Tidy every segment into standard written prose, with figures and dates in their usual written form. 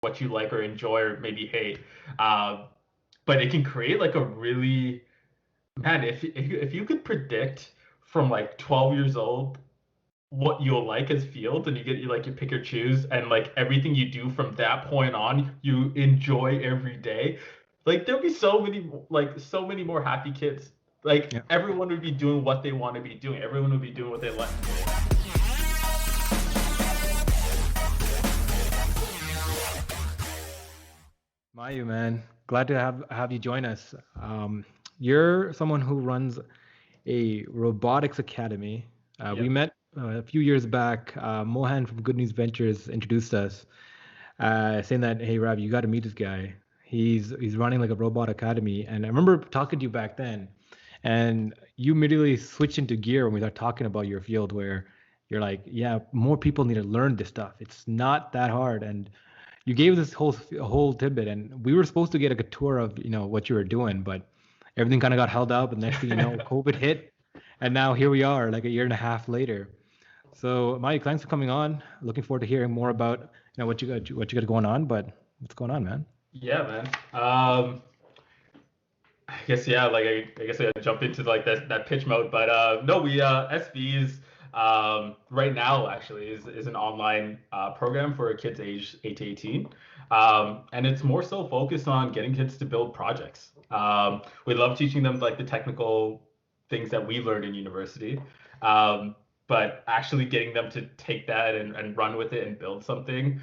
what you like or enjoy or maybe hate. But it can create like a really, man, if you could predict from like 12 years old what you'll like as fields, and you like you pick or choose, and like everything you do from that point on you enjoy every day, like there'll be so many more happy kids. Like Yeah. everyone would be doing what they want to be doing, everyone would be doing what they like doing. Mayu, man, glad to have you join us. You're someone who runs a robotics academy. We Yep. met a few years back. Mohan from Good News Ventures introduced us, saying that, "Hey, Rav, you got to meet this guy. He's running like a robot academy." And I remember talking to you back then, and you immediately switched into gear when we started talking about your field, where you're like, "Yeah, more people need to learn this stuff. It's not that hard." And you gave this whole tidbit, and we were supposed to get like a tour of what you were doing, but everything kind of got held up. And next thing you know, COVID hit, and now here we are, like a year and a half later. So, Mike, thanks for coming on. Looking forward to hearing more about what you got going on. But what's going on, man? Yeah, man. I guess yeah, like I guess I gotta jump into like that pitch mode, but no, we SV's right now actually is an online program for kids aged 8 to 18, and it's more so focused on getting kids to build projects. We love teaching them like the technical things that we learned in university, um, but actually getting them to take that and run with it and build something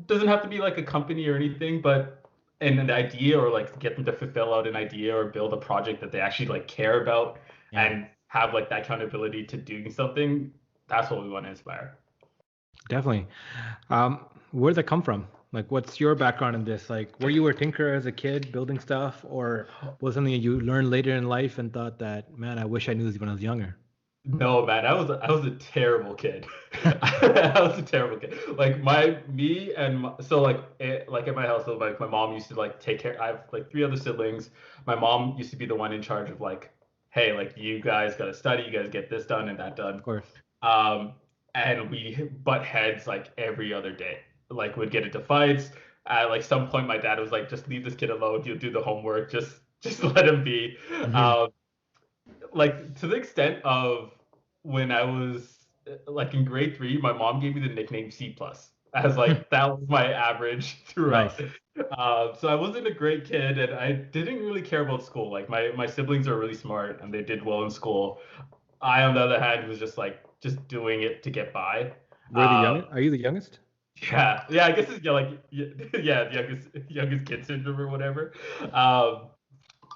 doesn't have to be like a company or anything, but an idea, or like get them to fulfill out an idea or build a project that they actually like care about Yeah, and have like that accountability to doing something. That's what we want to inspire. definitely. Where did that come from? Like, what's your background in this? Like, were you a tinkerer as a kid, building stuff, or was it something that you learned later in life and thought that, man, I wish I knew this when I was younger? No, man, I was a terrible kid. I was a terrible kid. Like so like like at my household, like my mom used to like take care. I have like three other siblings. My mom used to be the one in charge of like, hey, like you guys got to study, you guys get this done and that done. Of course. Um, and we butt heads like every other day. Like we'd get into fights. At like some point, my dad was like, "Just leave this kid alone. You'll do the homework. Just let him be." Hmm. Um, like to the extent of when I was like in grade three, my mom gave me the nickname C plus, as like that was my average throughout. Nice. So I wasn't a great kid, and I didn't really care about school. Like my siblings are really smart and they did well in school. I, on the other hand, was just like just doing it to get by. Were the Um, youngest? Are you the youngest? yeah, I guess it's yeah, like yeah, the youngest kid syndrome or whatever. Um,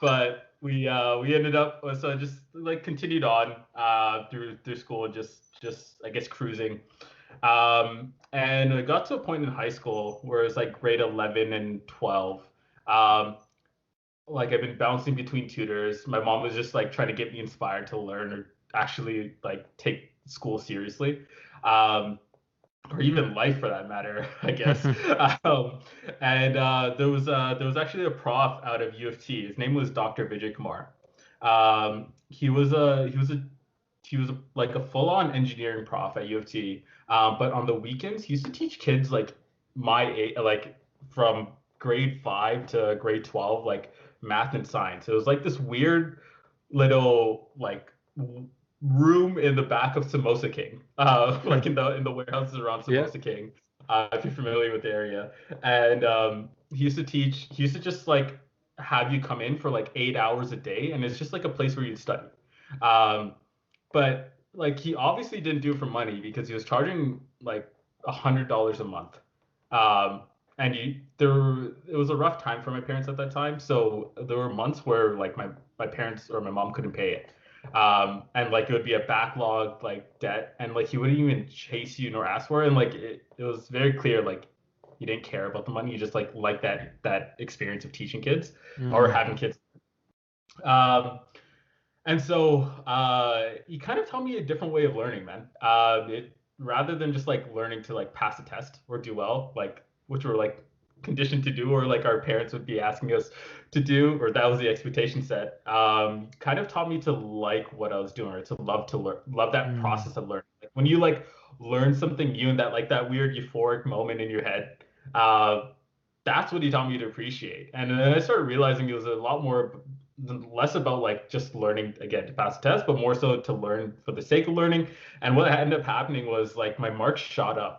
but we ended up, so I just like continued on through school, just I guess cruising. And I got to a point in high school where it's like grade 11 and 12. Um, like I've been bouncing between tutors. My mom was just like trying to get me inspired to learn or actually like take school seriously. Um, or even life for that matter, I guess. Um, and there was actually a prof out of U of T. His name was Dr. Vijay Kumar. He was like a full-on engineering prof at U of T. But on the weekends, he used to teach kids like my age, like from grade 5 to grade 12, like math and science. It was like this weird little like room in the back of Samosa King, like in the warehouses around Yeah. Samosa King, if you're familiar with the area. And he used to teach. He used to just like have you come in for like 8 hours a day, and it's just like a place where you'd study. Um, but like he obviously didn't do it for money because he was charging like $100 a month. Um, and it was a rough time for my parents at that time. So there were months where like my parents or my mom couldn't pay it. And like it would be a backlog like debt, and like he wouldn't even chase you nor ask for it. And like it was very clear like you didn't care about the money. You just like that experience of teaching kids or Hmm. having kids. Um, and so he kind of taught me a different way of learning, man. Rather than just like learning to like pass a test or do well, like which we're like conditioned to do, or like our parents would be asking us to do, or that was the expectation set. Kind of taught me to like what I was doing, or to learn, love that Mm. process of learning. Like when you like learn something new and that like that weird euphoric moment in your head. that's what he taught me to appreciate. And then I started realizing it was a lot more less about like just learning again to pass the test, but more so to learn for the sake of learning. And what ended up happening was like my marks shot up.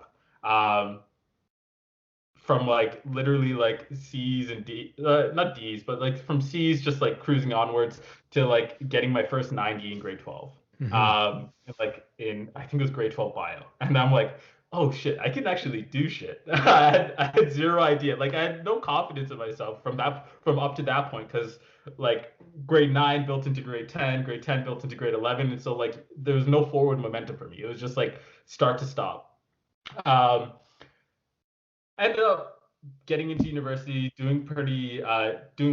From like literally like C's and D, not D's, but like from C's just like cruising onwards to like getting my first 90 in grade 12. Mm-hmm. Like in I think it was grade 12 bio, and I'm like, oh shit, I can actually do shit. I had zero idea. Like I had no confidence in myself from up to that point because like grade 9 built into grade 10, grade 10 built into grade 11, and so like there was no forward momentum for me. It was just like start to stop. Um, Ended up getting into university, doing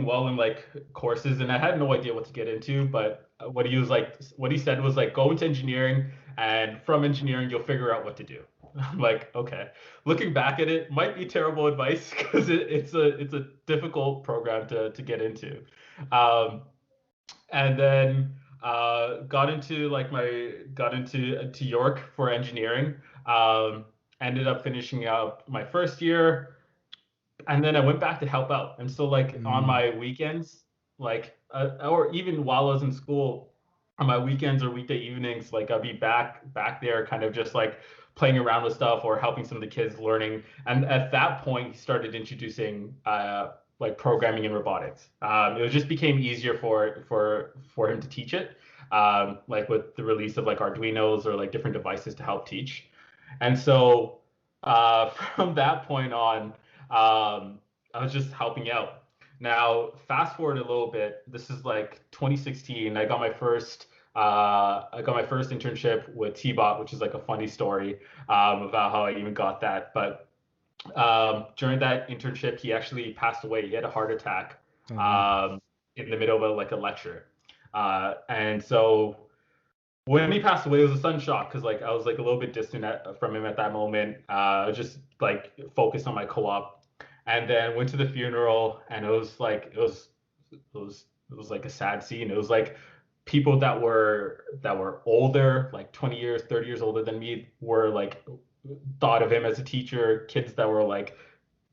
well in like courses, and I had no idea what to get into. But what he said was like, go into engineering, and from engineering you'll figure out what to do. I'm like, okay. Looking back at it, might be terrible advice because it's a difficult program to get into. Um, and then got into to York for engineering. Um, Ended up finishing up my first year, and then I went back to help out. And so like on Mm. my weekends, like or even while I was in school, on my weekends or weekday evenings, like I'd be back there, kind of just like playing around with stuff or helping some of the kids learning. And at that point, he started introducing like programming and robotics. It just became easier for him to teach it, like with the release of like Arduinos or like different devices to help teach. And so from that point on, I was just helping out. Now, fast forward a little bit. This is like 2016. I got my first internship with teaBOT, which is like a funny story about how I even got that. But during that internship, he actually passed away. He had a heart attack Oh no. um, in the middle of like a lecture, and so when he passed away, it was a sudden shock because like I was like a little bit distant from him at that moment. I was just like focused on my co-op, and then went to the funeral, and it was like it was like a sad scene. It was like people that were older, like 20 years, 30 years older than me, were like thought of him as a teacher. Kids that were like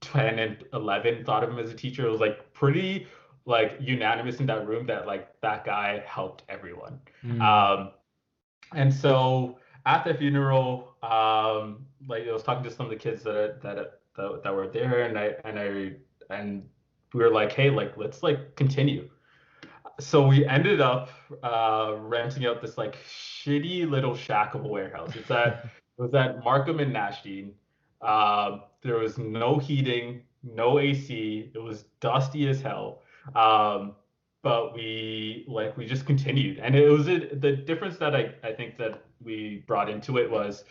10 and 11 thought of him as a teacher. It was like pretty like unanimous in that room that like that guy helped everyone. Mm. Um, and so at the funeral, like I was talking to some of the kids that were there, and we were like, hey, like let's like continue. So we ended up renting out this like shitty little shack of a warehouse. It was at Markham and Nashdene. There was no heating, no AC. It was dusty as hell. Um, but we just continued, and it was the difference that I think that we brought into it was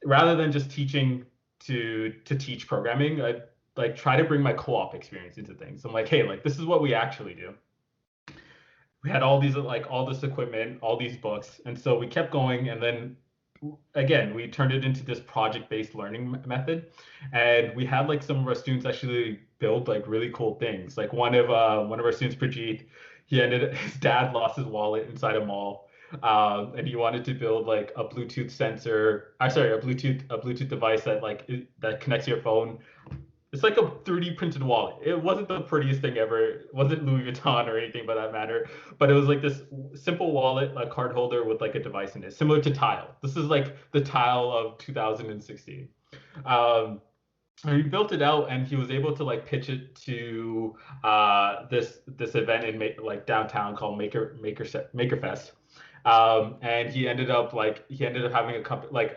rather than just teaching to teach programming, I like try to bring my co-op experience into things. I'm like, hey, like this is what we actually do. We had all these like all this equipment, all these books, and so we kept going. And then again, we turned it into this project-based learning method, and we had like some of our students actually build like really cool things. Like one of our students, Prajeet, his dad lost his wallet inside a mall. And he wanted to build like a Bluetooth sensor. I'm sorry, a Bluetooth device that that connects to your phone. It's like a 3D printed wallet. It wasn't the prettiest thing ever. It wasn't Louis Vuitton or anything by that matter, but it was like this simple wallet, a card holder with like a device in it, similar to Tile. This is like the Tile of 2016. And he built it out, and he was able to like pitch it to this event in like downtown called Makerfest. And he ended up having a company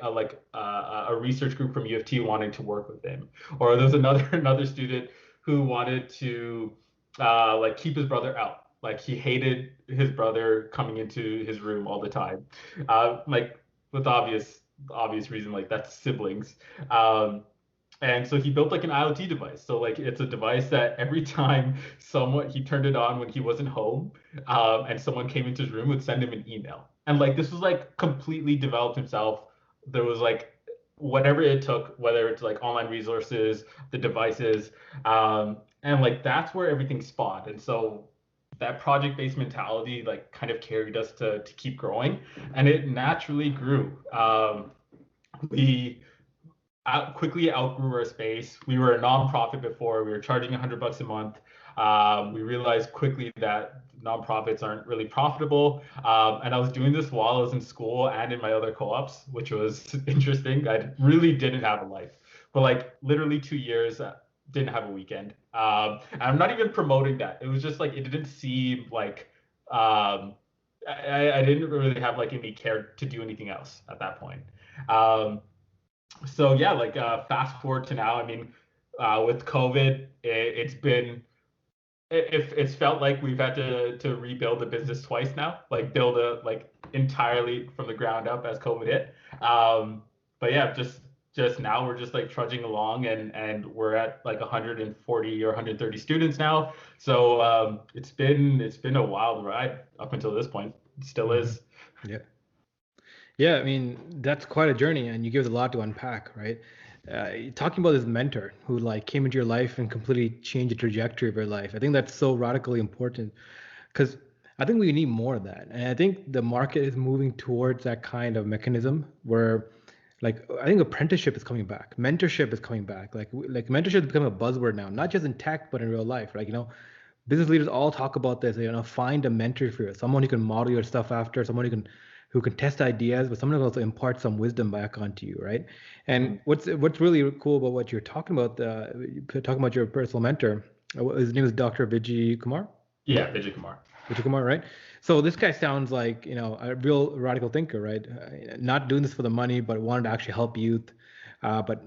a research group from U of T wanting to work with him. Or there's another student who wanted to like keep his brother out. Like he hated his brother coming into his room all the time. Like with obvious reason, like that's siblings. And so he built like an IoT device. So like it's a device that every time he turned it on when he wasn't home, and someone came into his room, would send him an email. And like this was like completely developed himself. There was like whatever it took, whether it's like online resources, the devices, and like that's where everything spawned. And so that project-based mentality like kind of carried us to keep growing, and it naturally grew. We quickly outgrew our space. We were a nonprofit before. We were charging $100 a month. We realized quickly that nonprofits aren't really profitable. And I was doing this while I was in school and in my other co-ops, which was interesting. I really didn't have a life. For like literally 2 years, didn't have a weekend. And I'm not even promoting that. It was just like it didn't seem like I didn't really have like any care to do anything else at that point. Um, so yeah, like fast forward to now. I mean, with COVID, it's been it's felt like we've had to rebuild the business twice now, like build a like entirely from the ground up as COVID hit. But yeah, just now we're just like trudging along, and we're at like 140 or 130 students now. So it's been a wild ride up until this point. It still Mm-hmm. is. Yeah. Yeah, I mean, that's quite a journey, and you give us a lot to unpack, right? Talking about this mentor who like came into your life and completely changed the trajectory of your life. I think that's so radically important because I think we need more of that. And I think the market is moving towards that kind of mechanism where like I think apprenticeship is coming back, mentorship is coming back. Like mentorship is becoming a buzzword now, not just in tech but in real life. Like, business leaders all talk about this. Find a mentor for you, someone you can model your stuff after, someone who can test ideas, but someone who also impart some wisdom back onto you, right? And Mhm. what's really cool about what you're talking about, talking about your personal mentor, his name is Dr. Vijay Kumar. Yeah, Vijay Kumar. Vijay Kumar, right? So this guy sounds like a real radical thinker, right? Not doing this for the money, but wanted to actually help youth, but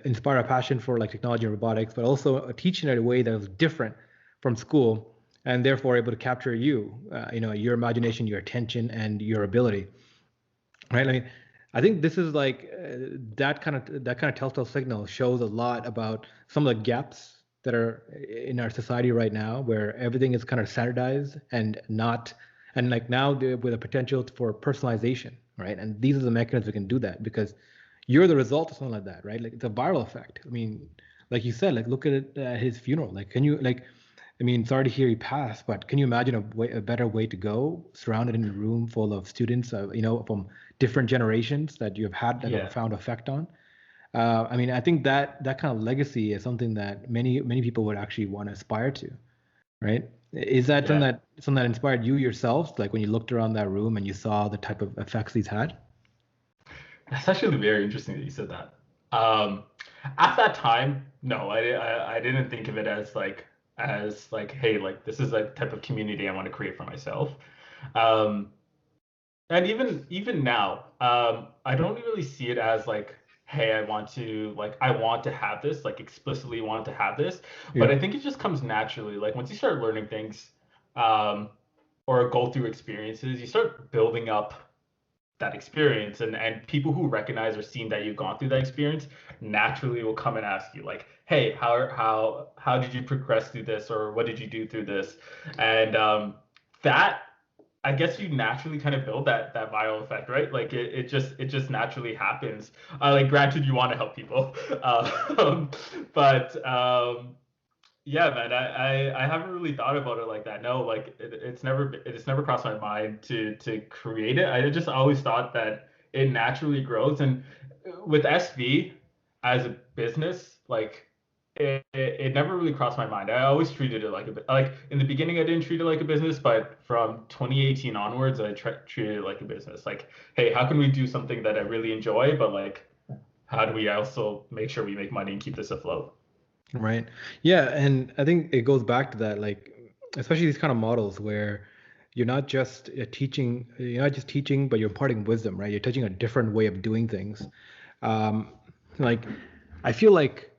inspire a passion for like technology and robotics, but also teaching in a way that was different from school, and therefore able to capture your imagination, your attention, and your ability, right? I think this is like that kind of telltale signal shows a lot about some of the gaps that are in our society right now, where everything is kind of standardized and not, and like now with a potential for personalization, right? And these are the mechanisms that can do that because you're the result of something like that, right? Like it's a viral effect. I mean, like you said, like look at it at his funeral. Like, can you like I mean, sorry to hear he passed, but can you imagine a better way to go, surrounded in a room full of students, from different generations that you have had that have a Yeah. profound effect on? I mean, I think that kind of legacy is something that many people would actually want to aspire to, right? Is that Yeah. something that inspired you yourself, like when you looked around that room and you saw the type of effects he's had? That's actually very interesting that you said that. Um, at that time, no, I didn't think of it as like, hey, like this is a type of community I want to create for myself. Um, and even now, I don't really see it as like, hey, I want to have this, like explicitly want to have this. But Yeah. I think it just comes naturally. Like once you start learning things, um, or go through experiences, you start building up that experience, and people who recognize or seen that you've gone through that experience naturally will come and ask you like, hey, how did you progress through this, or what did you do through this? And that, I guess, you naturally kind of build that viral effect, right? Like it just naturally happens. Like granted, you want to help people, um, but yeah, man, I haven't really thought about it like that. No, like it's never crossed my mind to create it. I just always thought that it naturally grows. And with SV as a business, like it never really crossed my mind. I always treated it like a bit like in the beginning I didn't treat it like a business, but from 2018 onwards I treated it like a business. Like, hey, how can we do something that I really enjoy, but like how do we also make sure we make money and keep this afloat? Right. Yeah, and I think it goes back to that, like, especially these kind of models where you're not just teaching, but you're imparting wisdom, right? You're teaching a different way of doing things. Um, like, I feel like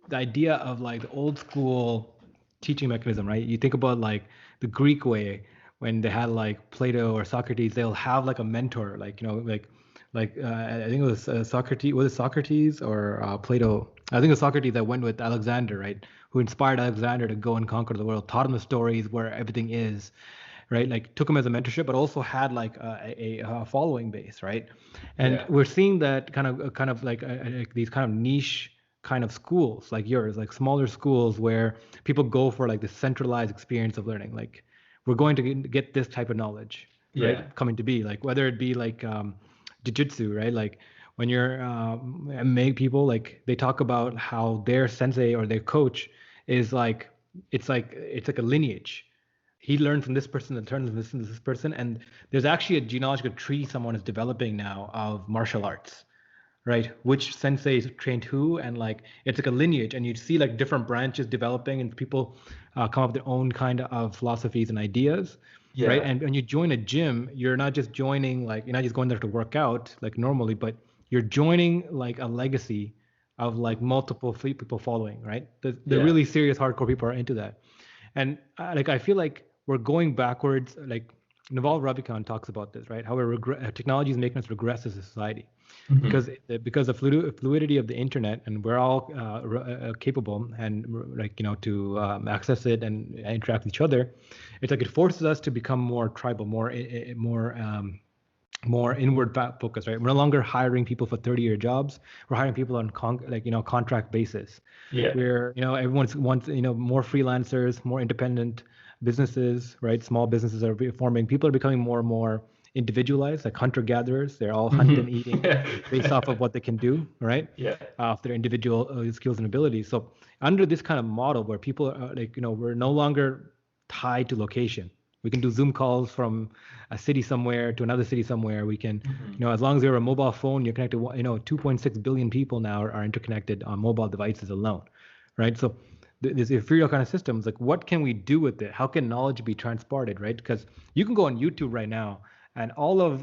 the idea of like the old school teaching mechanism, right? You think about like the Greek way when they had like Plato or Socrates, they'll have like a mentor, I think it was Socrates. Was it Socrates or Plato? I think it was Socrates that went with Alexander, right? Who inspired Alexander to go and conquer the world, taught him the stories where everything is, right? Like took him as a mentorship, but also had like a following base, right? And Yeah. we're seeing that like these kind of niche kind of schools like yours, like smaller schools where people go for like the centralized experience of learning. Like we're going to get this type of knowledge, Yeah. right? Coming to be like whether it be like jujitsu, right? Like when you're make people like they talk about how their sensei or their coach is like it's like a lineage. He learned from this person and turned from this person, and there's actually a genealogical tree someone is developing now of martial arts, right? Which sensei trained who, and like it's like a lineage, and you see like different branches developing, and people come up with their own kind of philosophies and ideas, right? Yeah. And when you join a gym, you're not just joining like you're not just going there to work out like normally, but you're joining like a legacy of like multiple people following, right? The Yeah. really serious hardcore people are into that, and like I feel like we're going backwards. Like Naval Ravikant talks about this, right? How technology is making us regress as a society Mhm. because of fluidity of the internet, and we're all capable and like to access it and interact with each other. It's like it forces us to become more tribal, more inward focused, right? We're no longer hiring people for 30-year jobs. We're hiring people on contract basis. Yeah. Where everyone's wants more freelancers, more independent businesses, right? Small businesses are forming. People are becoming more and more individualized, like hunter gatherers. They're all hunt and Mhm. eating based off of what they can do, right? Yeah. Of their individual skills and abilities. So under this kind of model where people are we're no longer tied to location. We can do Zoom calls from a city somewhere to another city somewhere. We can, Mhm. as long as you're a mobile phone, you're connected. 2.6 billion people now are interconnected on mobile devices alone, right? So this ethereal kind of systems, like what can we do with it? How can knowledge be transported, right? Because you can go on YouTube right now, and all of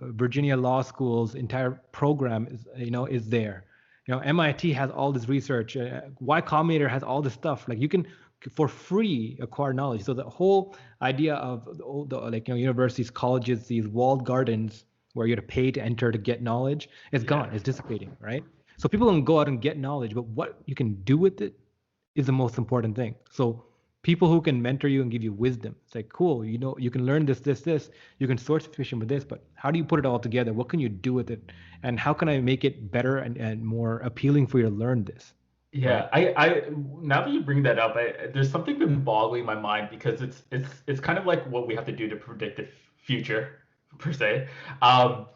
Virginia Law School's entire program is there. MIT has all this research. Y Combinator has all this stuff. Like you can for free acquire knowledge. So the whole idea of universities, colleges, these walled gardens where you have to pay to enter to get knowledge is Yeah. gone. It's dissipating, right? So people can go out and get knowledge, but what you can do with it is the most important thing. So people who can mentor you and give you wisdom. It's like, cool, you can learn this. You can source information with this, but how do you put it all together? What can you do with it? And how can I make it better and more appealing for you to learn this? Right? Yeah, now that you bring that up, there's something been boggling my mind because it's kind of like what we have to do to predict the future, per se. Um,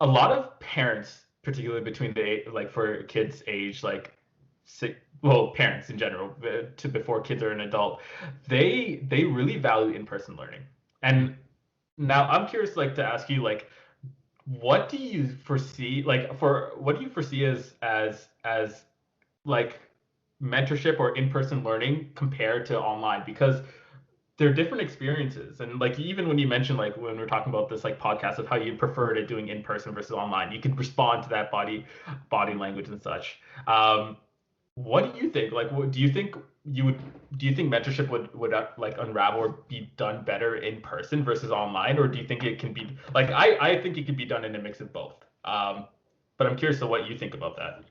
a lot of parents, particularly between like for kids age like well, parents in general, to before kids are an adult, they really value in-person learning. And now I'm curious, like, to ask you, like, what do you foresee, like, for what do you foresee as like mentorship or in-person learning compared to online? Because they're different experiences. And like even when you mentioned, like when we're talking about this like podcast of how you prefer it doing in person versus online, you can respond to that body language and such. What do you think? Like, what do you think you would do you think mentorship would like unravel or be done better in person versus online, or do you think it can be like I think it could be done in a mix of both? But I'm curious to what you think about that.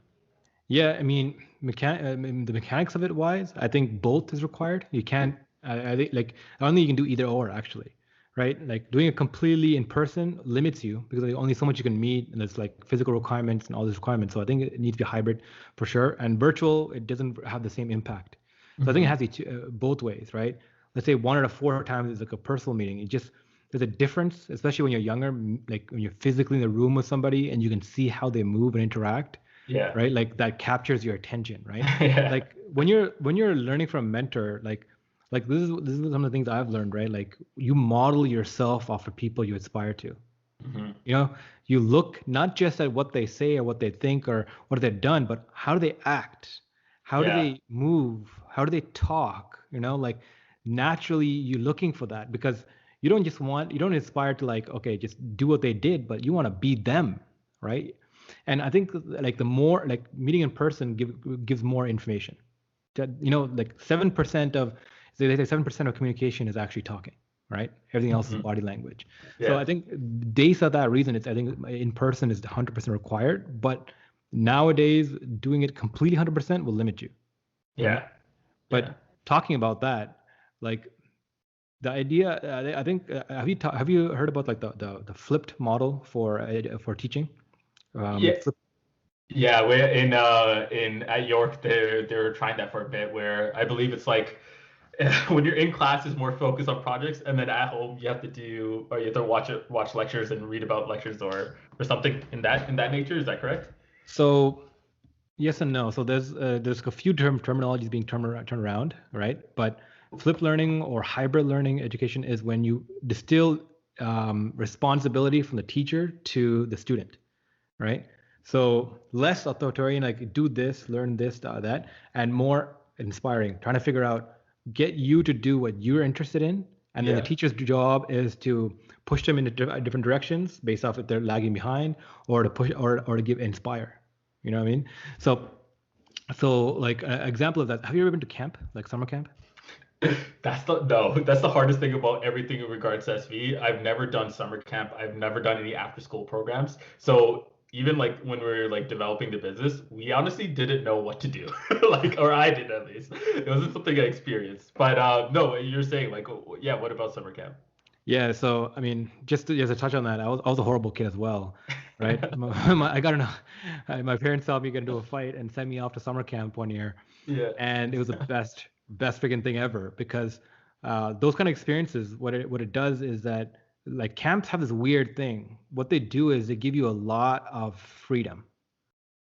Yeah, I mean, the mechanics of it wise, I think both is required. You can't, I think, like, I don't think you can do either or actually, right? Like, doing it completely in person limits you because there's only so much you can meet, and there's like physical requirements and all these requirements. So I think it needs to be hybrid for sure. And virtual, it doesn't have the same impact. So I think it has Hmm. to be both ways, right? Let's say 1 out of 4 times is like a personal meeting. It just, there's a difference, especially when you're younger, like when you're physically in the room with somebody and you can see how they move and interact, Yeah. right? Like that captures your attention, right? Yeah. Like when you're learning from a mentor, like this is some of the things I've learned, right? Like you model yourself off of people you aspire to. Hmm. You know, you look not just at what they say or what they think or what they've done, but how do they act? How do Yeah. they move? How do they talk? Like naturally you're looking for that because you don't aspire to like, okay, just do what they did, but you want to be them, right? And I think like the more like meeting in person gives more information. Like 7% of they say 7% of communication is actually talking, right? Everything else is Hmm. body language. So Yeah. I think based on that reason, I think in person is 100% required. But nowadays, doing it completely 100% will limit you, right? Yeah. Yeah. But talking about that, like the idea, I think have you heard about like the flipped model for teaching? Yeah. Flip, Yeah, we're in at York they're trying that for a bit where I believe it's like when you're in class is more focused on projects, and then at home you have to do, or you have to watch lectures and read about lectures or something in that nature. Is that correct? So yes and no. So there's a few terminologies being turned around, right? But flipped learning or hybrid learning education is when you distill responsibility from the teacher to the student, right? So less authoritarian, like do this, learn this, that, and more inspiring, trying to figure out, get you to do what you're interested in. And then the Yeah. teacher's job is to push them into different directions based off if they're lagging behind, or to push or to give inspire. You know what I mean? So like an example of that, have you ever been to camp, like summer camp? That's the hardest thing about everything in regards to SV. I've never done summer camp. I've never done any after school programs. So even like when we are like developing the business, we honestly didn't know what to do. Like, or I did at least. It wasn't something I experienced. But no, you're saying like, yeah, what about summer camp? Yeah, so I mean, just to touch on that, I was a horrible kid as well, right? I got into my parents saw me get into a fight and sent me off to summer camp one year, Yeah. and it was the best freaking thing ever because those kind of experiences, what it does is that like camps have this weird thing. What they do is they give you a lot of freedom.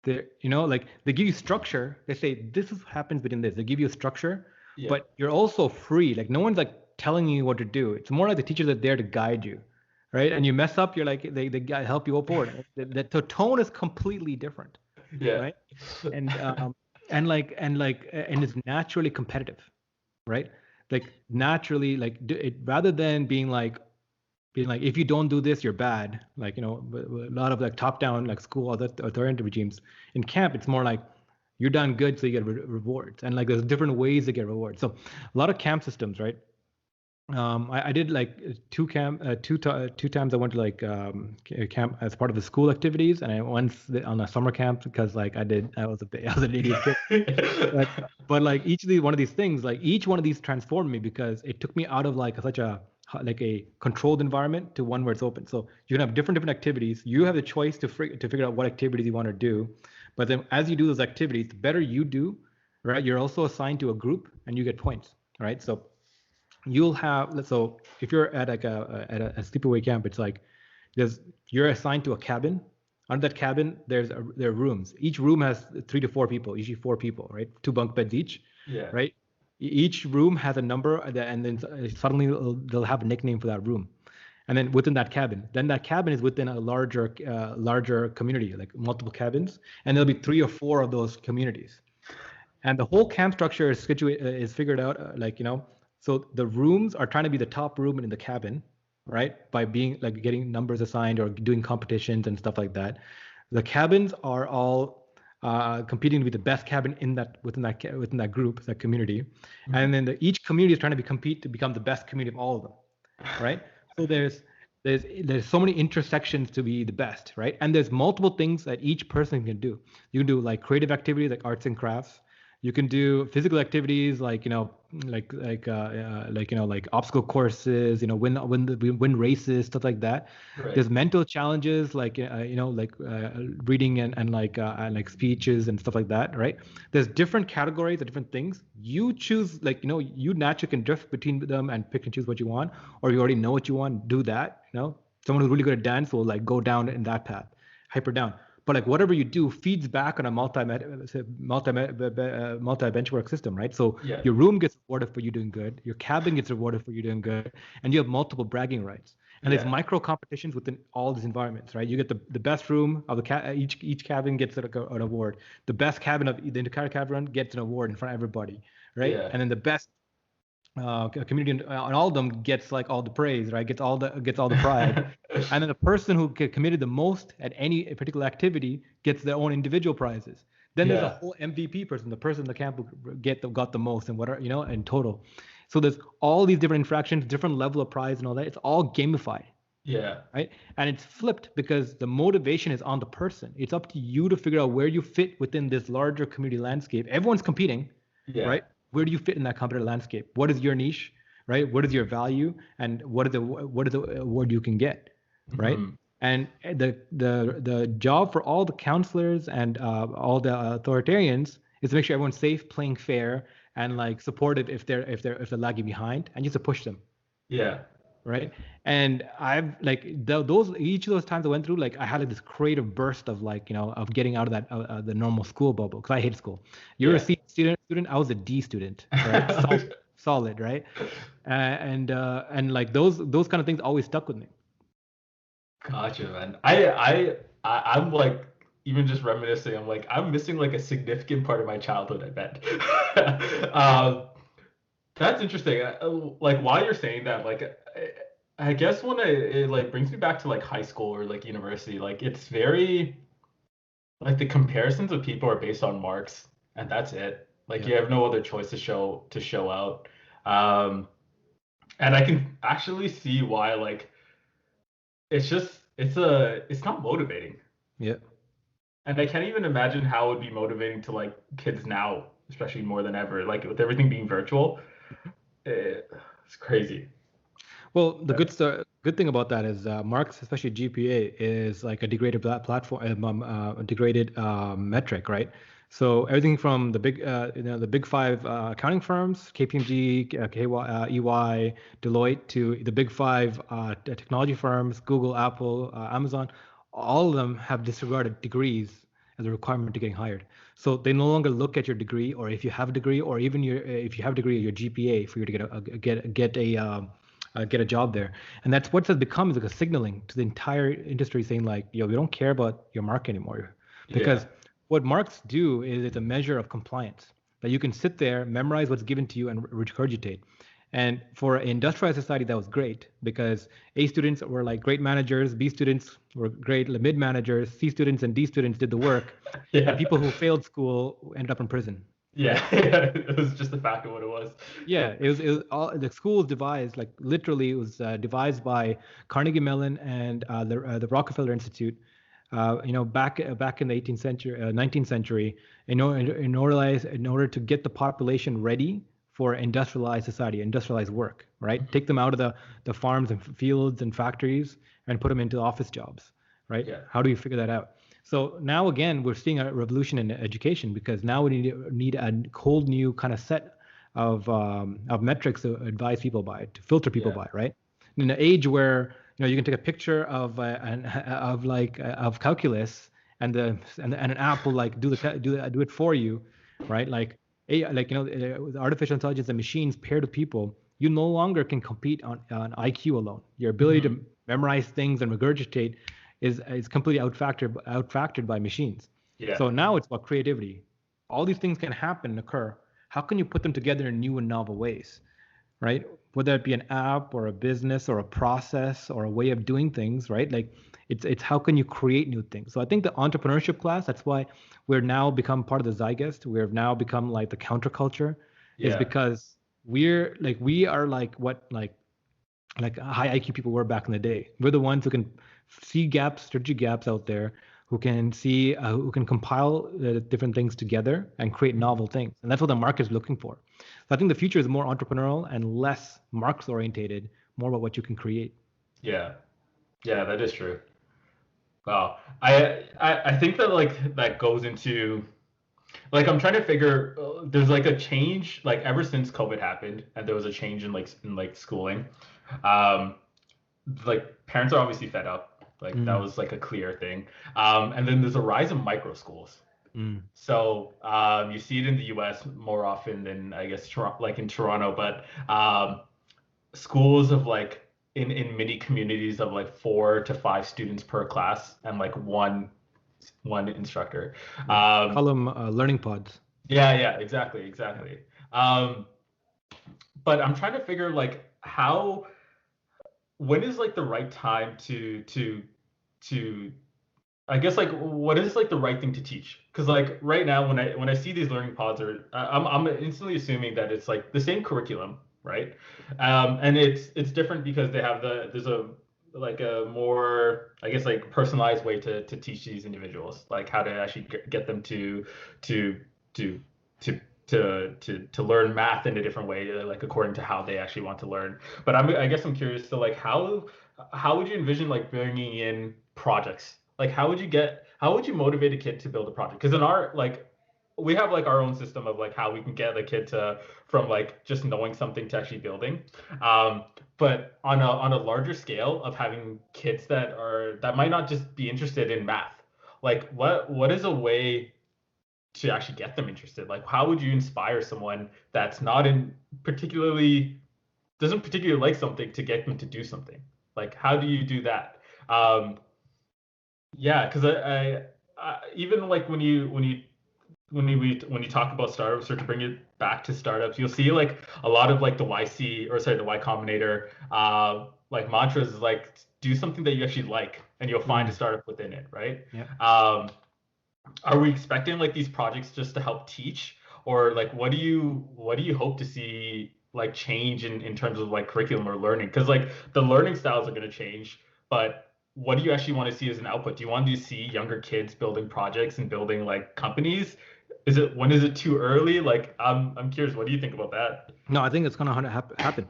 Like they give you structure. They say this is happens within this. They give you a structure, Yeah. but you're also free. Like no one's like telling you what to do. It's more like the teachers are there to guide you, right? And you mess up, you're like they help you forward. The tone is completely different, Yeah. right? And and it's naturally competitive, right? Like naturally, like rather than being like if you don't do this you're bad, like a lot of like top down like school authoritarian regimes. In camp it's more like you're done good so you get rewards, and like there's different ways to get rewards. So a lot of camp systems, right? I did like two times I went to like camp as part of the school activities, and I once on a summer camp because like I was an idiot kid. But like one of these things, like each one of these transformed me because it took me out of like such a like a controlled environment to one where it's open. So you can have different activities. You have the choice to figure out what activities you want to do. But then as you do those activities, the better you do, right? You're also assigned to a group and you get points, right? So you'll have, so if you're at like a sleepaway camp, it's like you're assigned to a cabin. Under that cabin there are rooms. Each room has 3 to 4 people, usually 4 people, right? 2 bunk beds each, Yeah. right? Each room has a number, and then suddenly they'll have a nickname for that room. And then within that cabin, then that cabin is within a larger community, like multiple cabins, and there'll be 3 or 4 of those communities. And the whole camp structure is figured out, so the rooms are trying to be the top room in the cabin, right? By being like getting numbers assigned or doing competitions and stuff like that. The cabins are all competing to be the best cabin within that group, that community. And then each community is trying to compete to become the best community of all of them, right? So there's so many intersections to be the best, right? And there's multiple things that each person can do. You can do like creative activities like arts and crafts. You can do physical activities like like obstacle courses, win races, stuff like that. Right. There's mental challenges like reading and speeches and stuff like that, right? There's different categories of different things. You choose, you naturally can drift between them and pick and choose what you want, or you already know what you want, do that. Someone who's really good at dance will like go down in that path, hyper down. But like whatever you do feeds back on a multi benchmark system, right? So Yeah. your room gets rewarded for you doing good, your cabin gets rewarded for you doing good, and you have multiple bragging rights. And there's Yeah. micro competitions within all these environments, right? You get the best room of each cabin gets an award. The best cabin of the entire cabin gets an award in front of everybody, right? Yeah. And then the best community on all of them gets like all the praise, right? Gets all the pride. And then the person who committed the most at any particular activity gets their own individual prizes. Then there's a Yeah. whole MVP person, the person in the camp who got the most and whatever, in total. So there's all these different infractions, different level of prize and all that. It's all gamified, Yeah. right? And it's flipped because the motivation is on the person. It's up to you to figure out where you fit within this larger community landscape. Everyone's competing, Yeah. right? Where do you fit in that competitive landscape? What is your niche, right? What is your value, and what is the award you can get, right? Mhm. And the job for all the counselors and all the authoritarians is to make sure everyone's safe, playing fair, and like support it if they're lagging behind, and just to push them. Yeah. Right. And I've like those each of those times I went through, like I had like this creative burst of like, of getting out of that the normal school bubble, because I hate school. You're a Yeah. C student, I was a D student, right? Solid, right? And like those kind of things always stuck with me. Gotcha, man. I'm like, even just reminiscing, I'm like, I'm missing like a significant part of my childhood, I bet. um, that's interesting. Like while you're saying that, like I guess when it like brings me back to like high school or like university, like it's very like the comparisons of people are based on marks, and that's it. Like you Yeah. have no other choice to show out. Um, and I can actually see why like it's not motivating. Yeah. And I can't even imagine how it would be motivating to like kids now, especially more than ever. Like with everything being virtual, it's crazy. Well, the good thing about that is marks, especially GPA, is like a degraded platform, a degraded metric, right? So everything from the big five accounting firms, KPMG, EY, Deloitte, to the big five technology firms, Google, Apple, Amazon, all of them have disregarded degrees as a requirement to getting hired. So they no longer look at your degree, or if you have a degree, or even if you have a degree, your GPA for you to get a job there. And that's what has become is like a signaling to the entire industry, saying like, yo, we don't care about your mark anymore. Yeah. Because what marks do is it's a measure of compliance, that you can sit there, memorize what's given to you, and regurgitate. And for an industrialized society, that was great, because A students were like great managers, B students were great mid managers, C students and D students did the work, and Yeah. people who failed school ended up in prison, Yeah. right? Yeah. It was just the fact of what it was. Yeah, it was all the school was devised, like literally it was devised by Carnegie Mellon and the Rockefeller Institute, back in the 18th century, 19th century, in order to get the population ready for industrialized society, industrialized work, right? Take them out of the farms and fields and factories and put them into office jobs, right? Yeah. How do you figure that out? So now again, we're seeing a revolution in education, because now we need a whole new kind of set of metrics to advise people by, to filter people Yeah. by, right? In an age where you can take a picture of calculus, and an app will like do it for you, right? Like with artificial intelligence and machines paired with people, you no longer can compete on IQ alone. Your ability Mhm. to memorize things and regurgitate is completely outfactored by machines. Yeah. So now it's about creativity. All these things can happen and occur. How can you put them together in new and novel ways, right? Whether it be an app or a business or a process or a way of doing things, right? Like it's how can you create new things? So I think the entrepreneurship class, that's why we're now become part of the zeitgeist. We've now become like the counterculture, is Yeah. because we are like what like high IQ people were back in the day. We're the ones who can see gaps, strategic gaps out there, who can compile different things together and create novel things. And that's what the market is looking for. So I think the future is more entrepreneurial and less marks orientated, more about what you can create. Yeah. Yeah, that is true. Wow. I think that like that goes into like I'm trying to figure there's like a change like ever since COVID happened and there was a change in like schooling. Um like parents are obviously fed up. Like that Mm, was like a clear thing. And then there's a rise in micro schools. mm, So you see it in the U.S. more often than I guess like in Toronto, but schools of like in mini communities of like 4 to 5 students per class and like one instructor. yeah. Um, Call them learning pods. yeah, yeah, exactly, exactly. Um, but I'm trying to figure like how when is like the right time to I guess like what is like the right thing to teach? Because like right now when I see these learning pods or I'm instantly assuming that it's like the same curriculum, right? And it's different because they have there's a like a more I guess like personalized way to teach these individuals like how to actually get them to to to to learn math in a different way like according to how they actually want to learn. But I guess I'm curious to like how would you envision like bringing in projects like how would you motivate a kid to build a project? Because in our like we have like our own system of like how we can get a kid to from like just knowing something to actually building. Um, but on a larger scale of having kids that might not just be interested in math, like what is a way to actually get them interested? Like how would you inspire someone that's not in particularly doesn't particularly like something to get them to do something? Like how do you do that? Yeah, because I even like when you talk about startups or to bring it back to startups, you'll see like a lot of like the YC or sorry the Y Combinator like mantras is like do something that you actually like and you'll find a startup within it, right? Yeah. Are we expecting like these projects just to help teach, or like what do you hope to see like change in terms of like curriculum or learning? Because like the learning styles are going to change, but what do you actually want to see as an output? Do you want to see younger kids building projects and building like companies? When is it too early? Like I'm curious. What do you think about that? No, I think it's going to happen.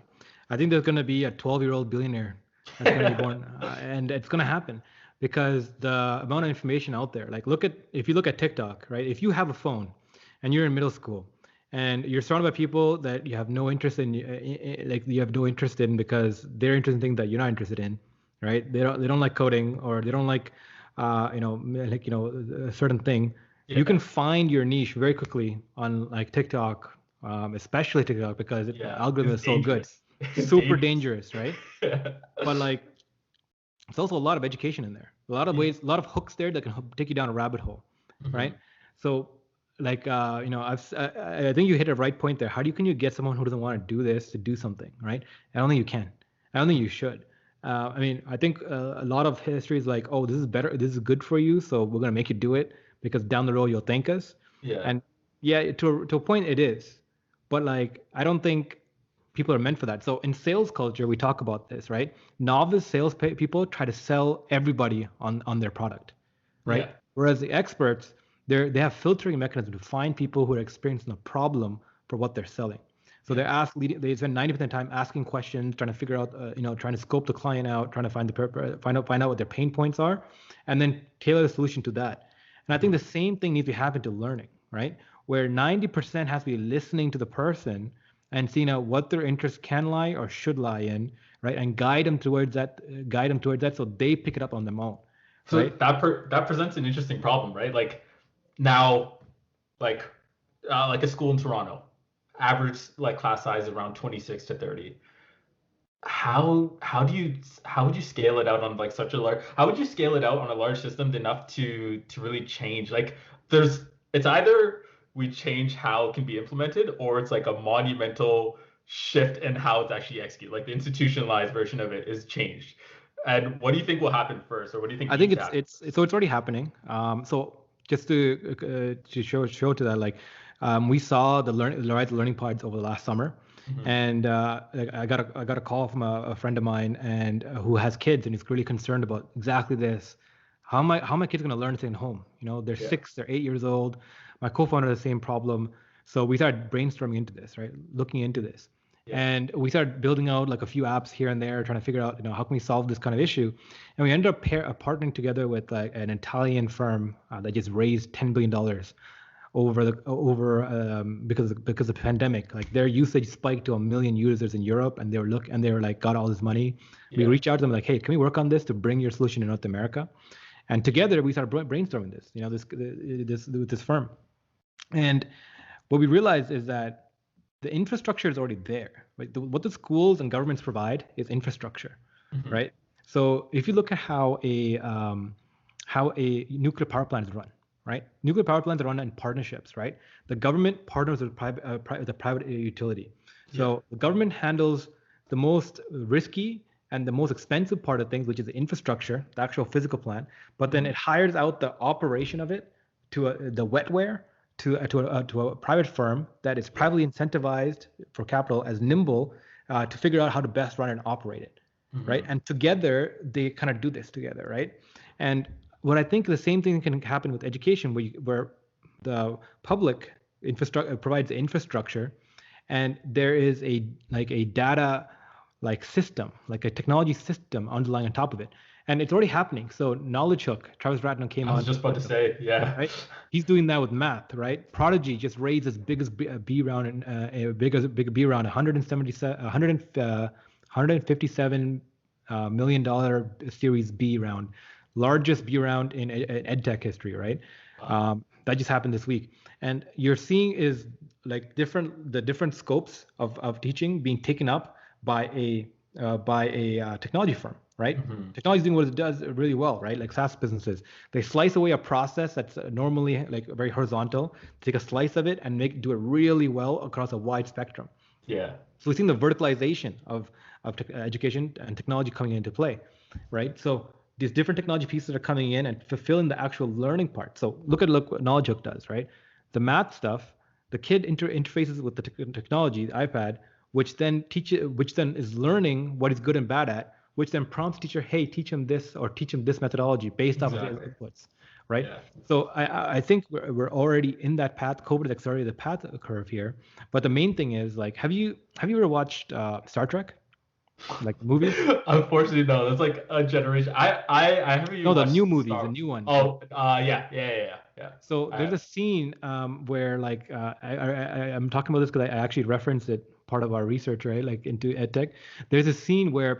I think there's going to be a 12-year-old billionaire that's going to be born, and it's going to happen because the amount of information out there. Like, if you look at TikTok, right? If you have a phone and you're in middle school and you're surrounded by people that you have no interest in, like you have no interest in because they're interested in things that you're not interested in, right? They don't like coding or they don't like, a certain thing. You can find your niche very quickly on like TikTok, especially TikTok because the Yeah, algorithm it's is so good. dangerous. It's Super dangerous. dangerous, right? But like, it's also a lot of education in there. A lot of ways, a lot of hooks there that can take you down a rabbit hole, right? So, like, I think you hit a right point there. Can you get someone who doesn't want to do this to do something, right? I don't think you can. I don't think you should. I mean, I think a lot of history is like, oh, this is better, this is good for you, so we're gonna make you do it because down the road you'll thank us. Yeah. And yeah, to a point it is, but like, I don't think people are meant for that. So in sales culture, we talk about this, right? Novice sales people try to sell everybody on their product, right? Yeah. Whereas the experts, they have filtering mechanisms to find people who are experiencing a problem for what they're selling. So they spend 90% of the time asking questions, trying to figure out, trying to scope the client out, trying to find out what their pain points are, and then tailor the solution to that. And I think the same thing needs to happen to learning, right? Where 90% has to be listening to the person and seeing out what their interests can lie or should lie in, right? And guide them towards that, so they pick it up on their own. So Right? that presents an interesting problem, right? Like now, like like a school in Toronto, average like class size around 26 to 30. How would you scale it out on like such a large how would you scale it out on a large system enough to really change? Like it's either we change how it can be implemented or it's like a monumental shift in how it's actually executed. Like the institutionalized version of it is changed. And what do you think will happen first, or what do you think I think needs to happen? it's already happening. So just to show to that, like, we saw the learning pods over the last summer, and like, I got a call from a friend of mine and who has kids and he's really concerned about exactly this. How my kids going to learn things at home? They're 6, they're 8 years old. My co-founder has the same problem, so we started brainstorming into this, right? Looking into this. And we started building out like a few apps here and there, trying to figure out, how can we solve this kind of issue. And we ended up partnering together with like an Italian firm that just raised $10 billion because of the pandemic. Like their usage spiked to 1 million users in Europe, and they were like got all this money. We reached out to them like, hey, can we work on this to bring your solution to North America? And together we started brainstorming this, with this firm. And what we realized is that the infrastructure is already there. Like what the schools and governments provide is infrastructure, right? So if you look at how a nuclear power plant is run, right? Nuclear power plants are run in partnerships, right? The government partners with the private utility. So the government handles the most risky and the most expensive part of things, which is the infrastructure, the actual physical plant. But then it hires out the operation of it to the wetware to a private firm that is privately incentivized for capital as nimble to figure out how to best run and operate it, right? And together they kind of do this together, right? And what I think the same thing can happen with education, where the public infrastructure provides the infrastructure, and there is a data like system, like a technology system underlying on top of it. And it's already happening. So Knowledge Hook, Travis Ratner came I was on. just about to say, yeah. Right? He's doing that with math, right? Prodigy just raised its biggest B round and a big B round, 157 million dollar Series B round, largest B round in ed tech history, right? Wow. That just happened this week, and you're seeing is like the different scopes of teaching being taken up by a technology firm, right? Mm-hmm. Technology is doing what it does really well, right? Like SaaS businesses, they slice away a process that's normally like very horizontal, take a slice of it and do it really well across a wide spectrum. Yeah. So we've seen the verticalization of education and technology coming into play, right? So these different technology pieces are coming in and fulfilling the actual learning part. So look what Knowledge Hook does, right? The math stuff, the kid interfaces with the technology, the iPad, which then is learning what he's good and bad at, which then prompts the teacher, hey, teach him this or teach him this methodology based off of his Exactly. inputs, right? Yeah. So I think we're already in that path. COVID has accelerated the path curve here. But the main thing is like, have you ever watched Star Trek, like movies? Unfortunately, no. That's like a generation. I haven't No, even the new watched movies, the Star. new ones. Like, Oh, yeah. so there's I, a scene where like I'm talking about this because I actually referenced it part of our research, right? Like into edtech. There's a scene where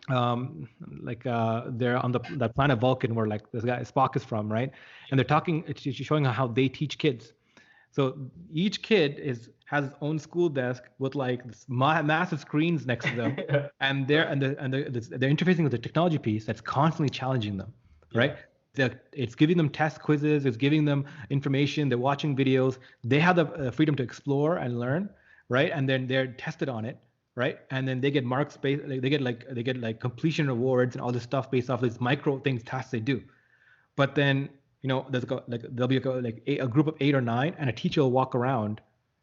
they're on that planet Vulcan where like this guy Spock is from, right? And they're talking, it's showing how they teach kids. So each kid has his own school desk with like this massive screens next to them, yeah. and they're interfacing with the technology piece that's constantly challenging them, Yeah. right? It's giving them test quizzes, it's giving them information, they're watching videos, they have the freedom to explore and learn, right? And then they're tested on it, right? And then they get marks based, like they get like completion rewards and all this stuff based off these micro things, tasks they do. But then, there'll be a group of 8 or 9, and a teacher will walk around,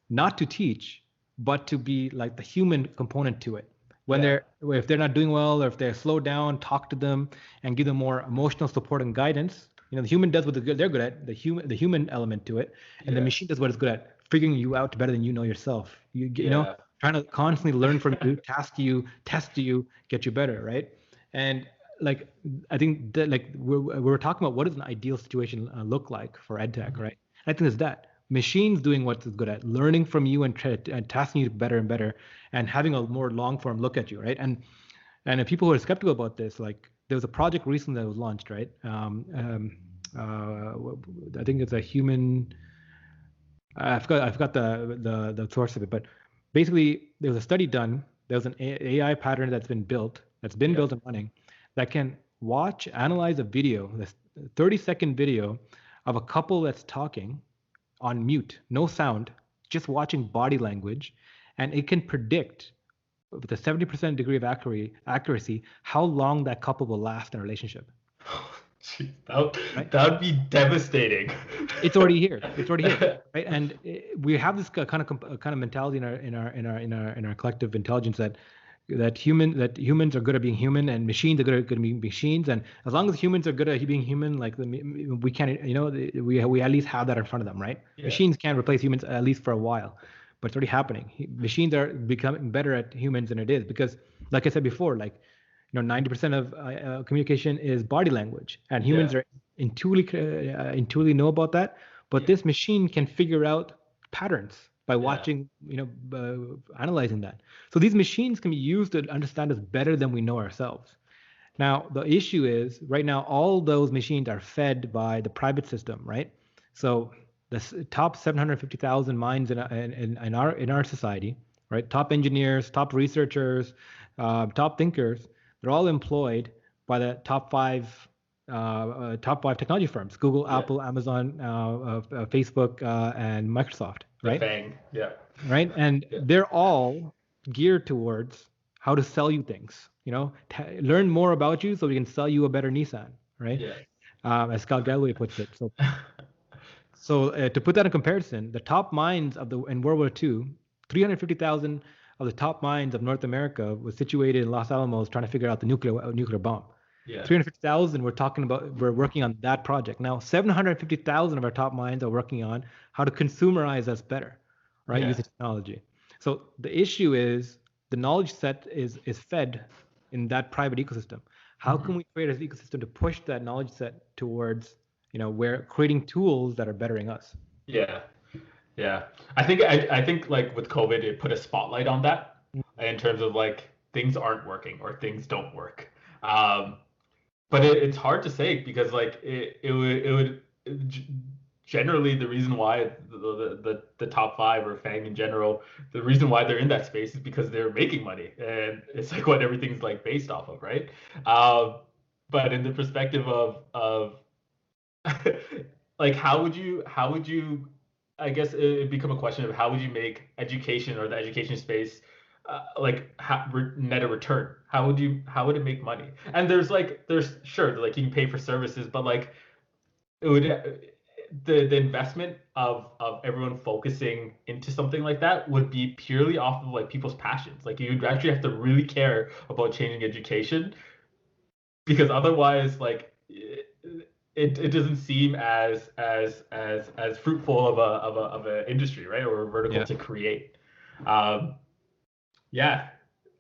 not to teach, but to be like the human component to it. Yeah. If they're not doing well, or if they're slowed down, talk to them and give them more emotional support and guidance. The human does what they're good at, the human element to it, and the Yeah. machine does what it's good at, figuring you out better than you know yourself. Yeah. Trying to constantly learn from you, task you, test you, get you better, right? And like I think that like we're talking about what does an ideal situation look like for edtech, Mhm. right? I think it's that machines doing what it's good at, learning from you and tasking you better and better, and having a more long form look at you, right? And if people who are skeptical about this, like there was a project recently that was launched, right? I think it's a human. I forgot the source of it, but basically there was a study done. There was an AI pattern that's been built, Yeah. and running, that can analyze a video, this 30-second video of a couple that's talking on mute, no sound, just watching body language, and it can predict with a 70% degree of accuracy how long that couple will last in a relationship. Jeez, Right? that would be devastating. It's already here. It's already here, right? And we have this kind of mentality in our collective intelligence that humans are good at being human and machines are good at being machines. And as long as humans are good at being human, like we can't, we at least have that in front of them, right? Yeah. Machines can't replace humans at least for a while, but it's already happening. Machines are becoming better at humans than it is because, like I said before, like 90% of communication is body language, and humans Yeah. are intuitively know about that. But Yeah. this machine can figure out patterns by Yeah. watching, analyzing that. So these machines can be used to understand us better than we know ourselves. Now, the issue is right now, all those machines are fed by the private system, right? So the top 750,000 minds in our society, right? Top engineers, top researchers, top thinkers, they're all employed by the top five technology firms: Google, Yeah. Apple, Amazon, Facebook, and Microsoft, The right? Fang. Yeah. Right? And Yeah. they're all geared towards how to sell you things. Learn more about you so we can sell you a better Nissan, right? Yeah. As Scott Galloway puts it. So to put that in comparison, the top minds in World War II, 350,000 of the top minds of North America was situated in Los Alamos trying to figure out the nuclear bomb. Yeah. 350,000 we're working on that project. Now 750,000 of our top minds are working on how to consumerize us better, right? Yeah. Using technology. So the issue is the knowledge set is fed in that private ecosystem. How can we create an ecosystem to push that knowledge set towards, where creating tools that are bettering us? Yeah. Yeah. I think like with COVID, it put a spotlight on that in terms of like things aren't working or things don't work. Um, but it's hard to say because like generally the reason why the top five or Fang in general, the reason why they're in that space is because they're making money, and it's like what everything's like based off of, right? Um, but in the perspective of like how would you I guess it become a question of how would you make education or the education space like net a return? How would it make money? And there's sure like you can pay for services, but like it would the investment of everyone focusing into something like that would be purely off of like people's passions. Like you'd actually have to really care about changing education because otherwise like it doesn't seem as fruitful of a industry, right, or a vertical Yeah. to create. um yeah.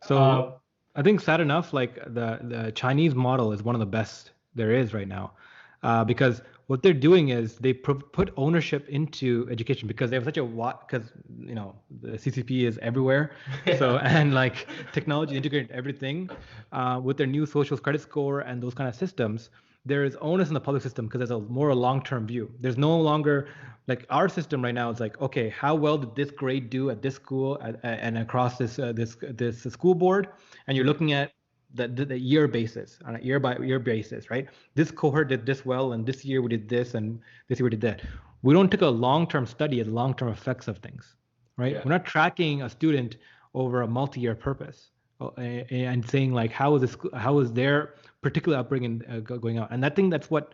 So I think sad enough, like the Chinese model is one of the best there is right now, because what they're doing is they put ownership into education because they have such a because the CCP is everywhere, so and like technology integrated everything, with their new social credit score and those kind of systems. There is onus in the public system because there's a more long-term view. There's no longer like our system right now. It's like, okay, how well did this grade do at this school and across this school board? And you're looking at the year basis on a year by year basis, right? This cohort did this well, and this year we did this, and this year we did that. We don't take a long-term study at the long-term effects of things, right? Yeah. We're not tracking a student over a multi-year purpose and saying like how is their particular upbringing going out. And I think that's what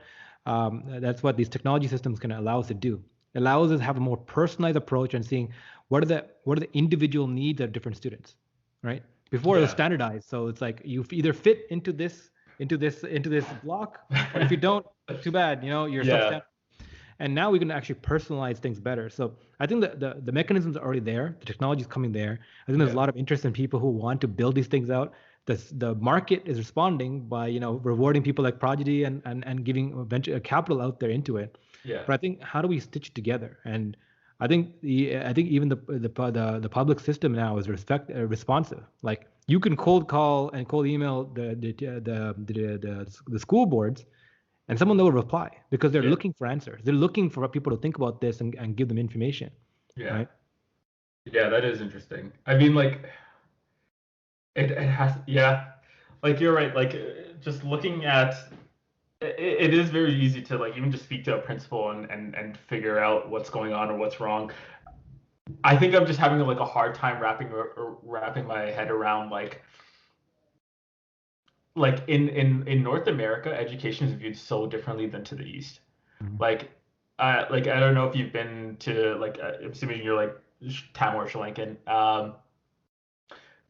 these technology systems can allow us to do. It allows us to have a more personalized approach and seeing what are the individual needs of different students, right? Before it was standardized, so it's like you either fit into this block, or if you don't, too bad, you're substandard. And now we can actually personalize things better. So I think that the mechanisms are already there. The technology is coming there. I think there's a lot of interest in people who want to build these things out. The market is responding by rewarding people like Prodigy and giving venture capital out there into it. But I think how do we stitch it together? And I think even the public system now is responsive. Like you can cold call and cold email the school boards, and someone will reply because they're looking for answers. They're looking for people to think about this and give them information. Yeah. Right? Yeah, that is interesting. I mean, like it has, yeah, like you're right. Like just looking at it is very easy to like even just speak to a principal and figure out what's going on or what's wrong. I think I'm just having like a hard time wrapping my head around like in North America, education is viewed so differently than to the East. Mhm. Like I don't know if you've been to like I'm assuming you're like Tamil or Sri Lankan.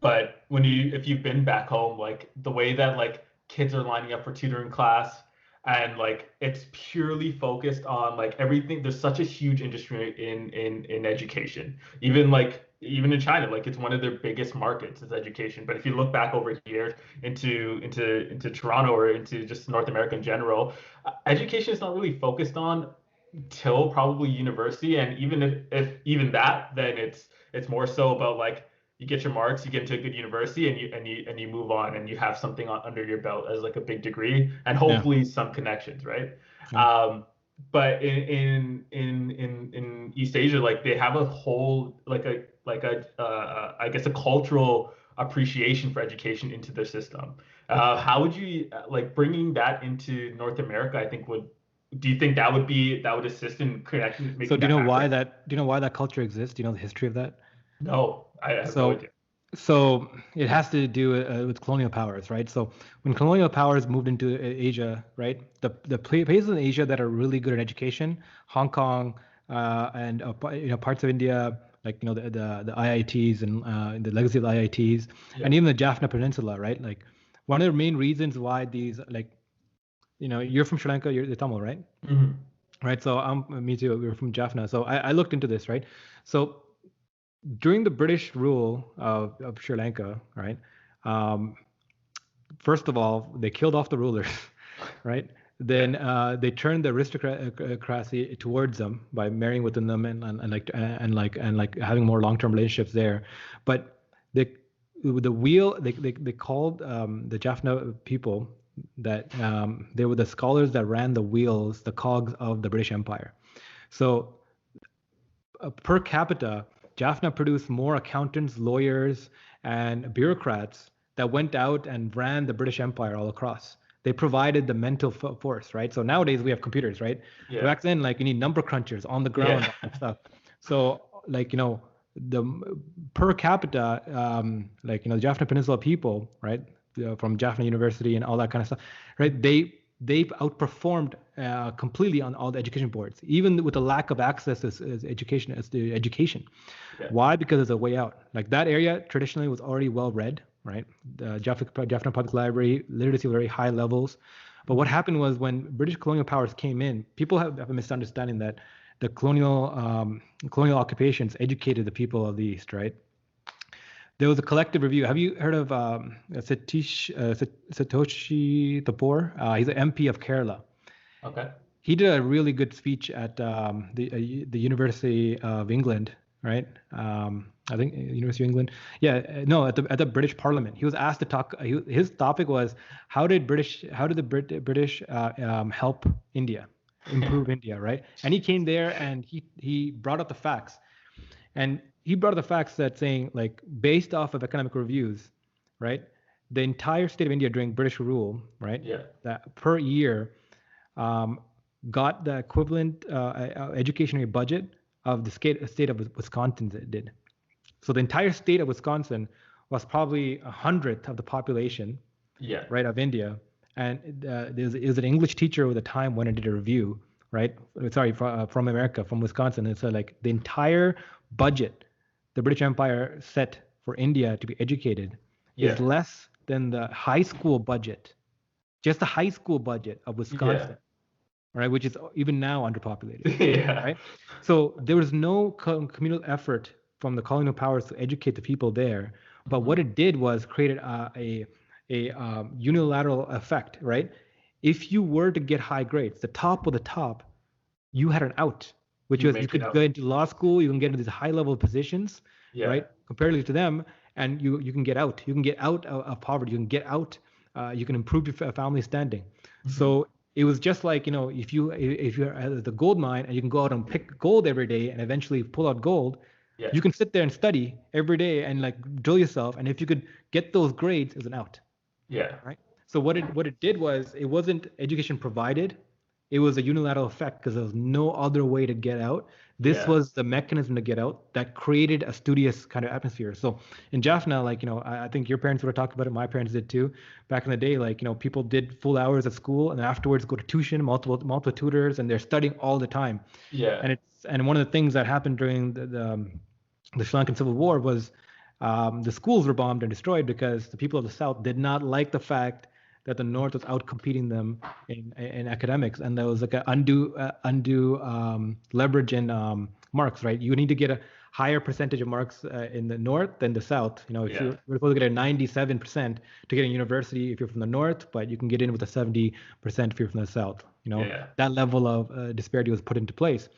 But if you've been back home, like the way that like kids are lining up for tutoring class and like it's purely focused on like everything. There's such a huge industry in education. Even in China, like it's one of their biggest markets is education. But if you look back over here into Toronto or into just North America in general, education is not really focused on till probably university. And even if even that, then it's more so about like you get your marks, you get into a good university, and you move on, and you have something under your belt as like a big degree, and hopefully some connections, right? But in East Asia, like they have a whole I guess a cultural appreciation for education into their system. How would you like bringing that into North America? I think would do you think that would assist in connecting So making do you that know happen? why that culture exists? Do you know the history of that? No, I have no So, idea. so it has to do with colonial powers, right? So when colonial powers moved into Asia, right, the places in Asia that are really good at education, Hong Kong, and parts of India, like the IITs and the legacy of the IITs, and even the Jaffna Peninsula, right? Like one of the main reasons why these like you're from Sri Lanka, you're Tamil, right? Mhm. Right. So me too. We're from Jaffna. So I looked into this, right? So during the British rule of Sri Lanka, right? Um, first of all, they killed off the rulers, right? Then they turned the aristocracy towards them by marrying within them and having more long-term relationships there. But the wheel they called the Jaffna people that they were the scholars that ran the wheels, the cogs of the British Empire. So per capita, Jaffna produced more accountants, lawyers, and bureaucrats that went out and ran the British Empire all across. They provided the mental force, right? So nowadays we have computers, right? Yeah. Back then, like you need number crunchers on the ground and stuff. So like the per capita, the Jaffna Peninsula people, right, from Jaffna University and all that kind of stuff, right? They've outperformed completely on all the education boards, even with the lack of access as education. Yeah. Why? Because there's a way out. Like that area traditionally was already well read, right? The Jaffna Public Library literacy was very high levels. But what happened was when British colonial powers came in, people have a misunderstanding that the colonial occupations educated the people of the East, right? There was a collective review. Have you heard of Satoshi Thakur? He's an MP of Kerala. Okay. He did a really good speech at the University of England, right? I think University of England. Yeah, no, at the British Parliament. He was asked to talk. His topic was how did the British help India, improve India, right? And he came there and he brought up the facts, and he brought up the facts that saying like based off of economic reviews, right? The entire state of India during British rule, right? Yeah. That per year got the equivalent educational budget of the state of Wisconsin did. So the entire state of Wisconsin was probably 100th of the population, right, of India. And there was an English teacher at the time went and did a review, right? Sorry, from America, from Wisconsin. And so like the entire budget the British Empire set for India to be educated is less than the high school budget, just the high school budget of Wisconsin, right? Which is even now underpopulated, right? So there was no communal effort from the colonial powers to educate the people there. But what it did was created a unilateral effect, right? If you were to get high grades, the top of the top, you had an out, which was you could go into law school, you can get into these high level positions, right? Comparatively to them, and you can get out. You can get out of poverty. You can get out. You can improve your family standing. So it was just like if you're at the gold mine and you can go out and pick gold every day and eventually pull out gold, you can sit there and study every day and like drill yourself. And if you could get those grades, as an out. Right. So what it did was it wasn't education provided. It was a unilateral effect because there was no other way to get out. This was the mechanism to get out that created a studious kind of atmosphere. So in Jaffna, like, I think your parents would have talked about it. My parents did too. Back in the day, like, people did full hours at school and afterwards go to tuition, multiple tutors, and they're studying all the time. And one of the things that happened during the Sri Lankan Civil War was the schools were bombed and destroyed because the people of the South did not like the fact that the North was out competing them in academics, and there was like an undue leverage in marks, right? You need to get a higher percentage of marks in the North than the South. If you're supposed to get a 97% to get in university if you're from the North, but you can get in with a 70% if you're from the South. That level of disparity was put into place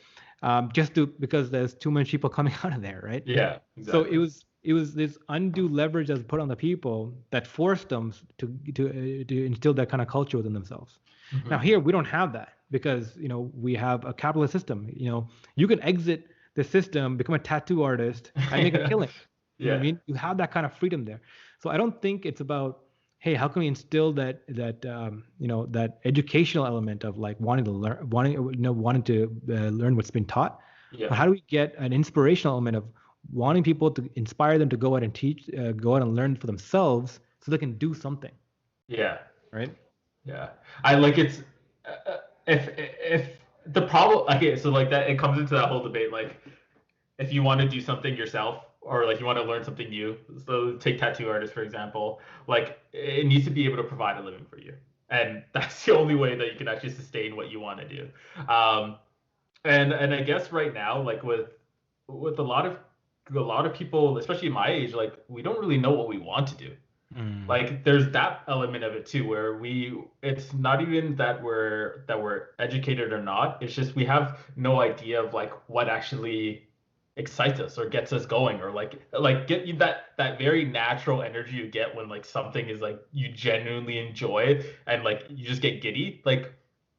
because there's too many people coming out of there, right? Yeah, exactly. So it was this undue leverage that was put on the people that forced them to instill that kind of culture within themselves. Now here we don't have that because we have a capitalist system. You can exit the system, become a tattoo artist, and make a killing. You know what I mean? You have that kind of freedom there. So I don't think it's about, hey, how can we instill that educational element of like wanting to learn, wanting to learn what's been taught. But how do we get an inspirational element of wanting people to inspire them to go out and teach, go out and learn for themselves so they can do something. Right. I like it's if the problem, okay, so like that, it comes into that whole debate, like if you want to do something yourself or like you want to learn something new, so take tattoo artists for example, like it needs to be able to provide a living for you, and that's the only way that you can actually sustain what you want to do. And I guess right now, like with a lot of people, especially my age, like we don't really know what we want to do. Mm. Like there's that element of it too, where it's not even that we're educated or not. It's just we have no idea of like what actually excites us or gets us going, or like get you that very natural energy you get when like something is like you genuinely enjoy it and like you just get giddy. Like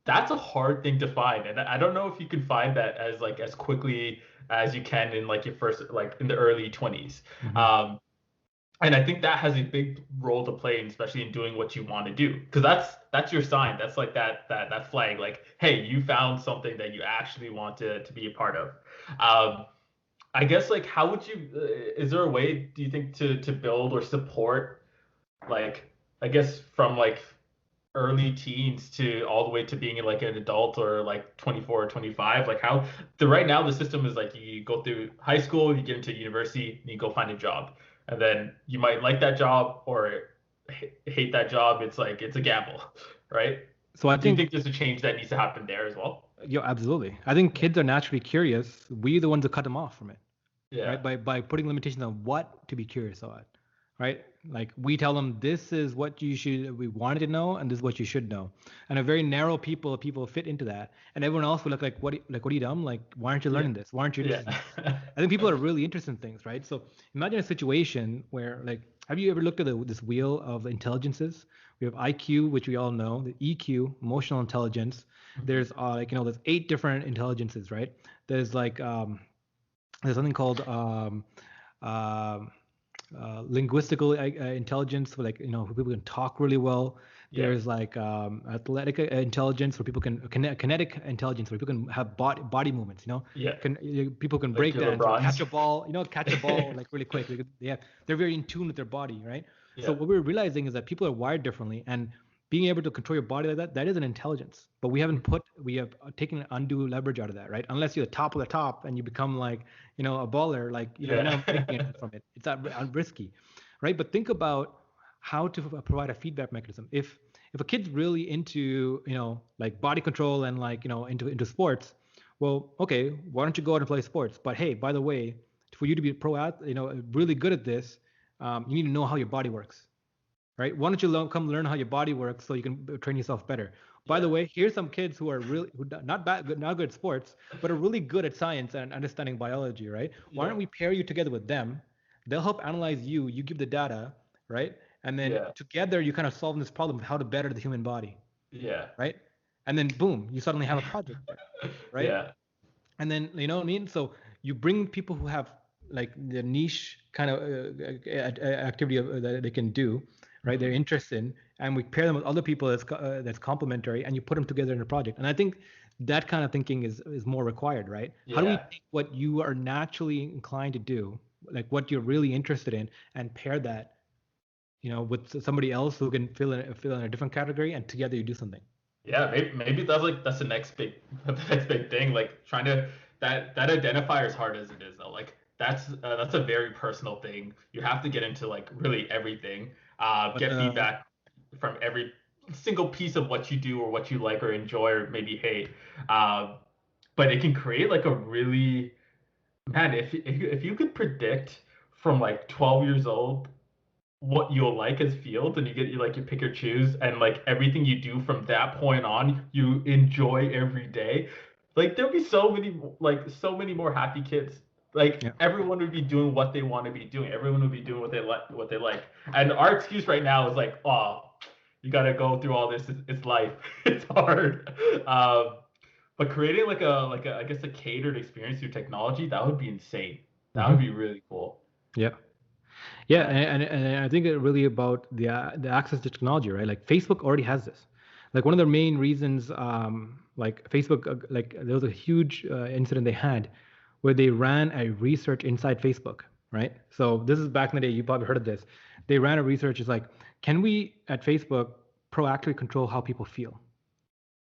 that's a hard thing to find, and I don't know if you can find that as like as quickly as you can in like your first like in the early 20s. Mhm. And I think that has a big role to play, especially in doing what you want to do, because that's your sign. That's like that flag. Like, hey, you found something that you actually want to be a part of. Um, I guess like how would you? Is there a way do you think to build or support like I guess from like early teens to all the way to being like an adult or like 24 or 25, like how the right now the system is like you go through high school, you get into university, and you go find a job, and then you might like that job or hate that job. It's like it's a gamble, right? So I Do you think, think there's a change that needs to happen there as well? absolutely. I think Yeah, kids are naturally curious. We're the ones that cut them off from it, yeah, right? By putting limitations on what to be curious about, right? Like we tell them this is what we wanted to know, and this is what you should know. And a very narrow people fit into that, and everyone else will look like what are you dumb? Like why aren't you yeah, learning this? Why aren't you interested in this? yeah, I think people are really interested in things, right? So imagine a situation where, like, have you ever looked at this wheel of intelligences? We have IQ, which we all know, the EQ, emotional intelligence. There's like there's 8 different intelligences, right? There's like there's something called um, linguistical intelligence, where like people can talk really well. yeah, There's like athletic intelligence, where people can kinetic intelligence, where people can have body movements. yeah. People can Like break your dance or LeBrons. catch a ball. Catch a ball like really quick. They're very in tune with their body, right? So Yeah, what we're realizing is that people are wired differently, and being able to control your body like that is an intelligence. But we have taken undue leverage out of that, right? Unless you're the top of the top and you become like a baller, like you're yeah, not making anything from it. It's that risky, right? But think about how to provide a feedback mechanism. If a kid's really into like body control and like into sports, well, okay, why don't you go out and play sports? But hey, by the way, for you to be really good at this, you need to know how your body works, right? Why don't you come learn how your body works so you can train yourself better? By the yeah, way, here's some kids who are really not good at sports, but are really good at science and understanding biology, right? Why yeah, don't we pair you together with them? They'll help analyze you. You give the data, right? And then yeah, together you kind of solve this problem of how to better the human body, yeah, right? And then boom, you suddenly have a project there, right? yeah, And then you know what I mean. So you bring people who have like the niche kind of activity that they can do, right? They're mhm, interested in, and we pair them with other people that's complementary, and you put them together in a project. And I think that kind of thinking is more required, right? How do we yeah. take what you are naturally inclined to do, like what you're really interested in, and pair that with somebody else who can fill in a different category, and together you do something. Yeah, maybe that's the next big the next big thing. Like trying to that identifier is hard as it is though. Like that's a very personal thing. You have to get into like really everything. But Get feedback from every single piece of what you do or what you like or enjoy or maybe hate. Um, but it can create like a really man if you could predict from like 12 years old what you'll like as fields and you like you pick or choose and like everything you do from that point on you enjoy every day, like there'll be so many more happy kids. Like yeah. everyone would be doing what they want to be doing, everyone would be doing what they like, and our excuse right now is like, oh, you got to go through all this, it's life. It's hard. But creating like a I guess a catered experience through technology, that would be insane. That would Hmm. be really cool. Yeah. Yeah, and I think it really about the access to technology, right? Like Facebook already has this. Like one of the main reasons, like Facebook, like there was a huge incident they had where they ran a research inside Facebook, right? So this is back in the day. You probably heard of this. They ran a research. It's like, can we at Facebook proactively control how people feel,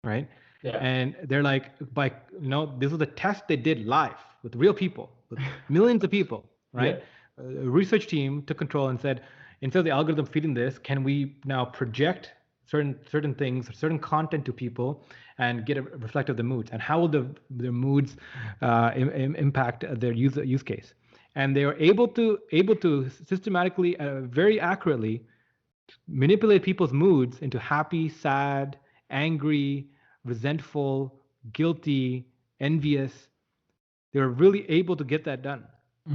right? Yeah. And they're like, this was a test they did live with real people, with millions of people, Yeah. right? A research team took control and said, instead of the algorithm feeding this, can we now project certain things, certain content to people, and get a reflect of the moods, and how will the moods impact their use case? And they were able to systematically, very accurately manipulate people's moods into happy, sad, angry, resentful, guilty, envious. They're really able to get that done,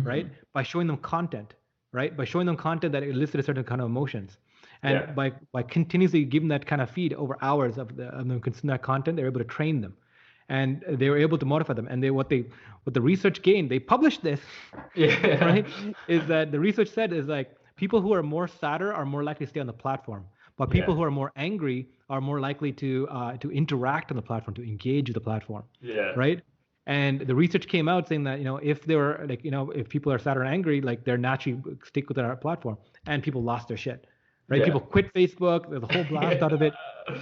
right? Mm-hmm. By showing them content, right? By showing them content that elicit a certain kind of emotions. And Yeah. by continuously giving that kind of feed over hours of them consuming that content, they're able to train them. And they were able to modify them. And what the research gained, they published this, Yeah. right? Is that the research said is like people who are more sadder are more likely to stay on the platform, but people Yeah. who are more angry are more likely to interact on the platform, to engage with the platform, Yeah. right? And the research came out saying that if they were like if people are sad or angry, like they're naturally stick with our platform, and people lost their shit, right? Yeah. People quit Facebook. There's a whole blast out of it, Yeah.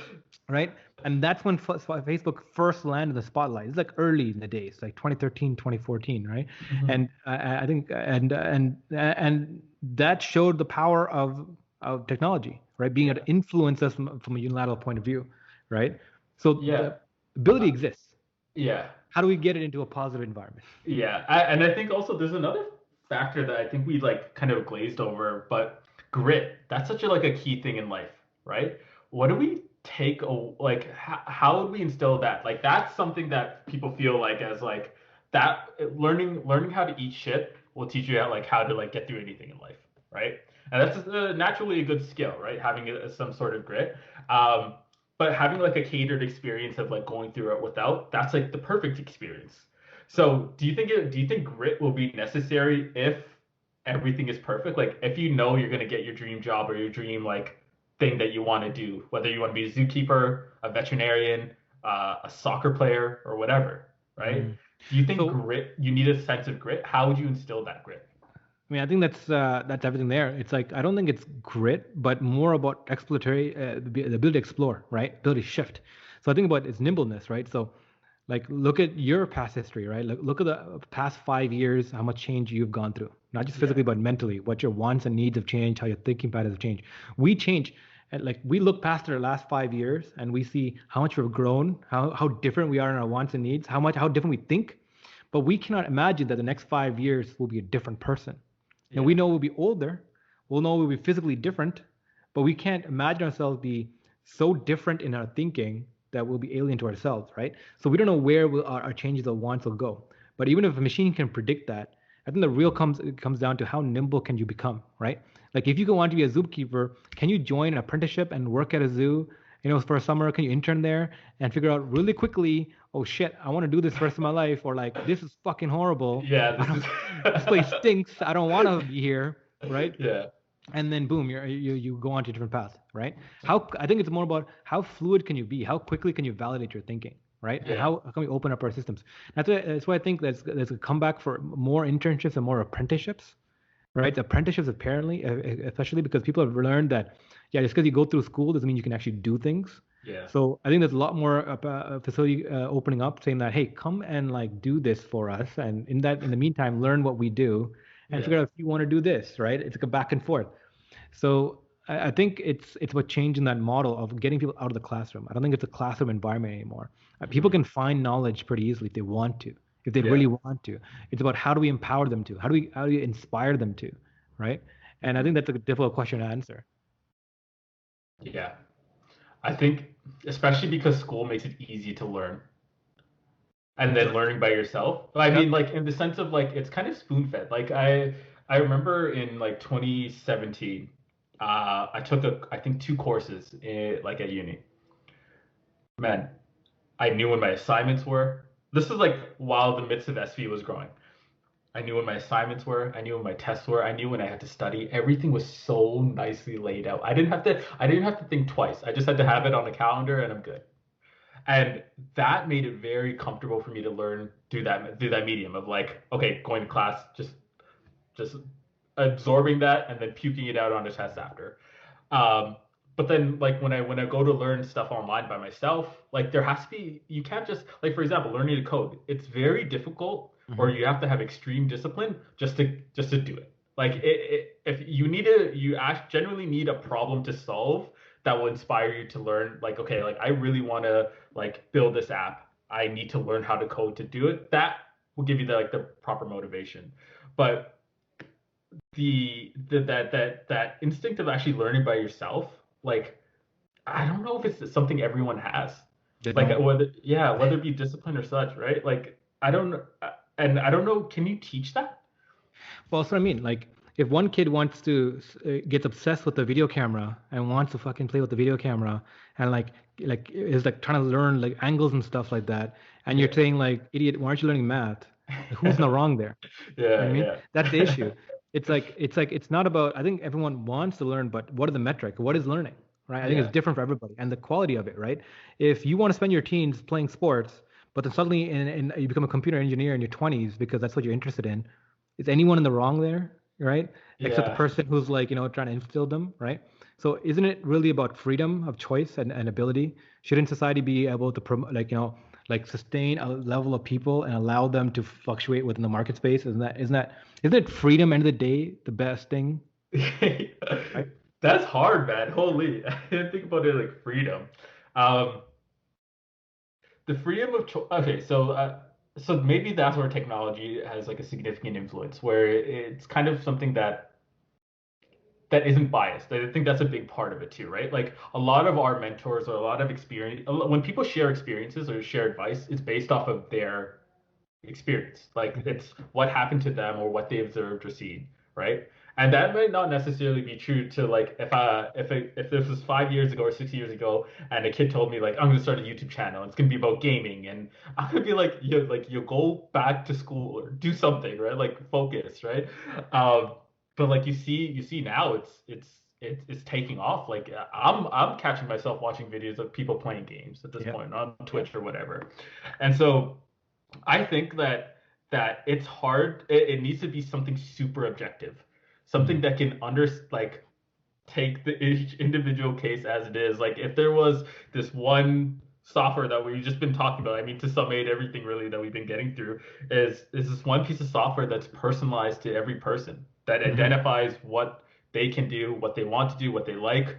right? And that's when Facebook first landed in the spotlight. It's like early in the days, like 2013, 2014, right? Mm-hmm. And I think and that showed the power of technology, right? Being able Yeah. to influence us from a unilateral point of view, right? So Yeah. the ability Uh, exists. yeah. How do we get it into a positive environment? Yeah. And I think also there's another factor that I think we like kind of glazed over, but grit. That's such a like a key thing in life, right? What do we take like how would we instill that? Like that's something that people feel like as like that learning how to eat shit will teach you how to like get through anything in life, right? And that's naturally a good skill, right? Having some sort of grit. Um, but having like a catered experience of like going through it without, that's like the perfect experience. So do you think grit will be necessary if everything is perfect? Like if you know you're gonna get your dream job or your dream like thing that you want to do, whether you want to be a zookeeper, a veterinarian, a soccer player, or whatever, right? Mm. Do you think So grit? You need a sense of grit. How would you instill that grit? I mean, I think that's everything there. It's like I don't think it's grit, but more about exploratory, the ability to explore, right? Ability to shift. So I think about its nimbleness, right? So, like, look at your past history, right? Look at the past 5 years, how much change you've gone through, not just Yeah, physically, but mentally. What your wants and needs have changed, how your thinking patterns have changed. We change, and like we look past our last 5 years, and we see how much we've grown, how different we are in our wants and needs, how different we think. But we cannot imagine that the next 5 years will be a different person. Now yeah, we know we'll be older, we'll know we'll be physically different, but we can't imagine ourselves be so different in our thinking that we'll be alien to ourselves, right? So we don't know where our changes or wants will go. But even if a machine can predict that, I think the real comes down to how nimble can you become, right? Like if you go on to be a zookeeper, can you join an apprenticeship and work at a zoo? For a summer, can you intern there and figure out really quickly, oh shit, I want to do this the rest of my life, or like this is fucking horrible. yeah. I This don't is this place stinks. I don't want to be here, right? yeah, And then boom, you go on to a different path, right? How I think it's more about how fluid can you be, how quickly can you validate your thinking, right? And yeah, how can we open up our systems? That's why I think there's a comeback for more internships and more apprenticeships, right? Apprenticeships apparently, especially because people have learned that, yeah, just because you go through school doesn't mean you can actually do things. yeah, So I think there's a lot more facility opening up, saying that, hey, come and like do this for us, and in the meantime, learn what we do, and yeah. figure out if you want to do this, right? It's like a back and forth. So I think it's about changing that model of getting people out of the classroom. I don't think it's a classroom environment anymore. People Mhm. can find knowledge pretty easily if they want to, if they Yeah. really want to. It's about how do we empower them to? How do we inspire them to, right? And I think Mhm. that's a difficult question to answer. Yeah. I think especially because school makes it easy to learn and then learning by yourself. I mean, Yep. like in the sense of like it's kind of spoon fed. Like I remember in like 2017, I took I think two courses like at uni. Man, I knew when my assignments were. This was like while the midst of SV was growing. I knew when my assignments were. I knew when my tests were. I knew when I had to study. Everything was so nicely laid out. I didn't have to think twice. I just had to have it on a calendar and I'm good. And that made it very comfortable for me to learn through that medium of like, okay, going to class, just absorbing that and then puking it out on a test after. Um, but then like when I go to learn stuff online by myself, like there has to be you can't just like for example learning to code. It's very difficult, or Hmm. you have to have extreme discipline just to do it. Like if you need to, you genuinely need a problem to solve that will inspire you to learn. Like okay, like I really want to like build this app. I need to learn how to code to do it. That will give you the proper motivation. But that instinct of actually learning by yourself, like I don't know if it's something everyone has. They Like don't. whether it be discipline or such, right? Like I don't and I don't know, can you teach that? Well, that's what I mean. Like, if one kid wants to gets obsessed with the video camera and wants to fucking play with the video camera and like is like trying to learn like angles and stuff like that, and you're Yeah. saying like, idiot, why aren't you learning math? Who's in the wrong there? You know Yeah, what I mean? yeah. That's the issue. It's not about. I think everyone wants to learn, but what are the metric? What is learning? Right? I think it's Yeah. different for everybody, and the quality of it. Right? If you want to spend your teens playing sports, but then suddenly you become a computer engineer in your 20s because that's what you're interested in, is anyone in the wrong there? Right? Except the Yeah. person who's like trying to instill them. Right? So isn't it really about freedom of choice and ability? Shouldn't society be able to like sustain a level of people and allow them to fluctuate within the market space? Isn't it freedom end of the day the best thing? Right? That's hard, man. Holy. I didn't think about it like freedom. Um, the freedom of choice. Okay, so maybe that's where technology has like a significant influence, where it's kind of something that isn't biased. I think that's a big part of it too, right? Like a lot of our mentors or a lot of experience, when people share experiences or share advice, it's based off of their experience. Like Mhm. it's what happened to them or what they observed or seen, right? And that might not necessarily be true to like if this was 5 years ago or 6 years ago, and a kid told me like I'm gonna start a YouTube channel, it's gonna be about gaming, and I'm gonna be like you go back to school or do something, right? Like focus, right? Um, but like you see now it's taking off. Like I'm catching myself watching videos of people playing games at this Yeah. point on Yeah. Twitch or whatever, and so. I think that it's hard. It needs to be something super objective, something Mhm. that can like take the each individual case as it is. Like if there was this one software that we've just been talking about, I mean, to summate everything really that we've been getting through, is this one piece of software that's personalized to every person that Mhm. identifies what they can do, what they want to do, what they like,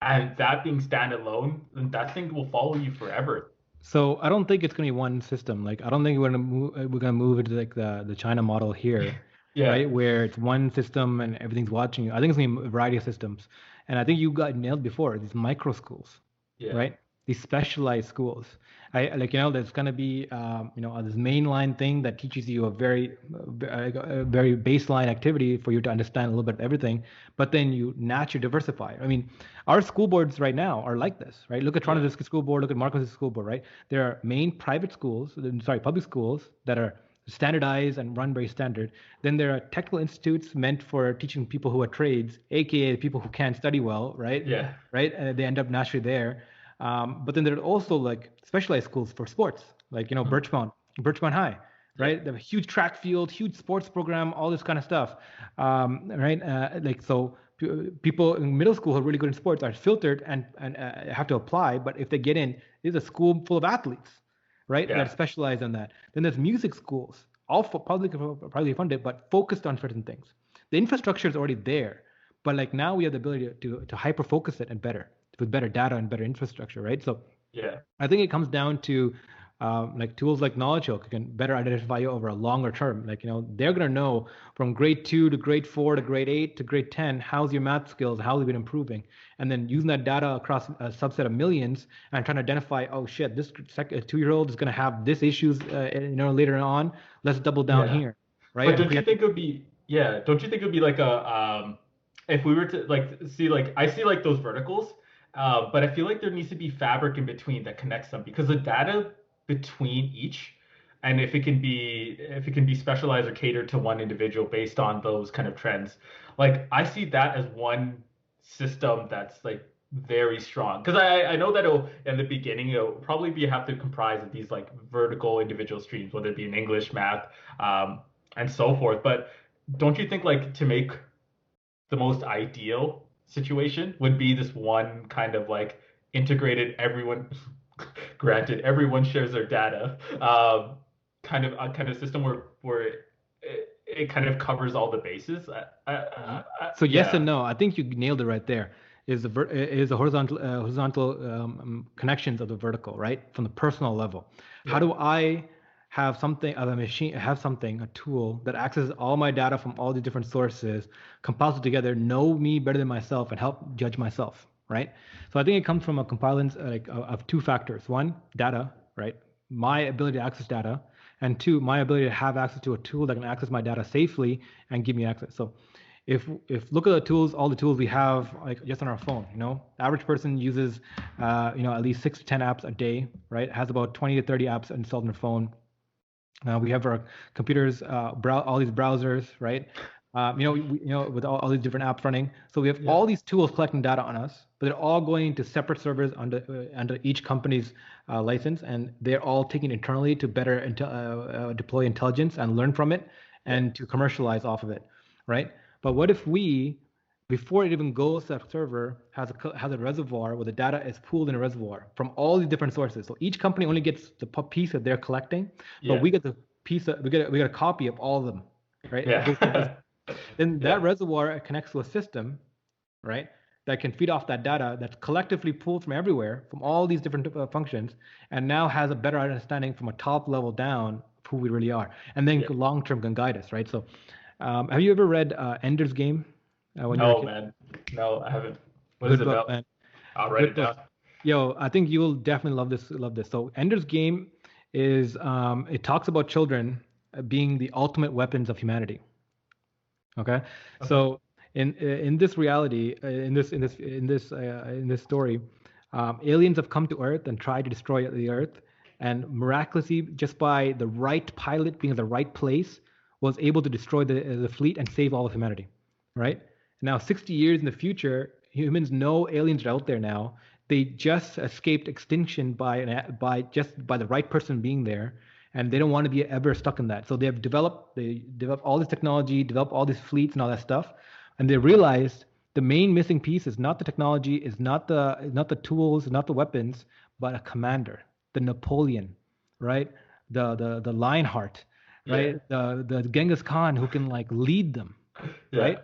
and that being standalone, then that thing will follow you forever. So I don't think it's gonna be one system. Like I don't think we're gonna move into like the China model here, Yeah, right? Where it's one system and everything's watching you. I think it's gonna be a variety of systems. And I think you got nailed before, these micro schools, yeah, right? These specialized schools. There's gonna be this mainline thing that teaches you a very baseline activity for you to understand a little bit of everything, but then you naturally diversify. I mean, our school boards right now are like this, right? Look at Toronto yeah, District School Board, look at Markham District School Board, right? There are main private schools, public schools that are standardized and run very standard. Then there are technical institutes meant for teaching people who are trades, aka people who can't study well, right? yeah. Right? They end up naturally there. But then there are also like specialized schools for sports, like Mhm. Birchmount High, Yeah. right? They have a huge track field, huge sports program, all this kind of stuff, right? People in middle school who are really good in sports are filtered and have to apply. But if they get in, there's a school full of athletes, right? That Yeah. specialize in that. Then there's music schools, all for publicly funded, but focused on certain things. The infrastructure is already there, but like now we have the ability to hyper focus it and better with better data and better infrastructure, right? So Yeah. I think it comes down to like tools like Knowledge Hook can better identify you over a longer term. Like, they're going to know from grade 2 to grade 4 to grade 8 to grade 10, how's your math skills, how have you been improving? And then using that data across a subset of millions and trying to identify, oh shit, this 2-year-old is going to have this issues, later on. Let's double down Yeah. here, right? But And don't you preempt. think it would be yeah, don't you think it would be like a if we were to like see like I see like those verticals, but I feel like there needs to be fabric in between that connects them because the data between each and if it can be specialized or catered to one individual based on those kind of trends, like I see that as one system that's like very strong because I know that it'll in the beginning it'll probably be have to comprise of these like vertical individual streams, whether it be in English, math, um, and so forth. But don't you think like to make the most ideal situation would be this one kind of like integrated everyone granted everyone shares their data kind of system where it kind of covers all the bases. Mhm. So yes and Yeah, no. I think you nailed it right there. Is the horizontal connections of the vertical, right? From the personal level. How yeah, do I have something of a machine, have something, a tool that accesses all my data from all the different sources, compiles it together, know me better than myself, and help judge myself, right? So I think it comes from a compilance of two factors. One, data, right? My ability to access data, and two, my ability to have access to a tool that can access my data safely and give me access. So if look at the tools, all the tools we have like just on our phone, the average person uses at least 6 to 10 apps a day, right? Has about 20 to 30 apps installed on their phone. We have our computers, all these browsers, right? With all these different apps running. So we have all these tools collecting data on us, but they're all going to separate servers under each company's license, and they're all taken internally to better deploy intelligence and learn from it, and to commercialize off of it, right? But what if we, before it even goes to that server, has a reservoir where the data is pooled in a reservoir from all these different sources. So each company only gets the piece that they're collecting, but we get the piece we get a copy of all of them, right? Then that reservoir connects to a system, right, that can feed off that data that's collectively pulled from everywhere, from all these different functions, and now has a better understanding from a top level down of who we really are, and then long term can guide us, right? So, have you ever read Ender's Game? When you were a kid? Man. No, I haven't. What Good is it book, about? man. I'll write it down. Yo, I think you'll definitely love this. So Ender's Game is it talks about children being the ultimate weapons of humanity. Okay. So in this reality, in this story, aliens have come to Earth and tried to destroy the Earth, and miraculously, just by the right pilot being at the right place, was able to destroy the fleet and save all of humanity. Right. Now, 60 years in the future, humans know aliens are out there now. They just escaped extinction by the right person being there, and they don't want to be ever stuck in that. So they develop all this technology, develop all these fleets and all that stuff, and they realized the main missing piece is not the technology, is not the tools, not the weapons, but a commander, the Napoleon, right? The Lionheart, right? The Genghis Khan who can like lead them, right?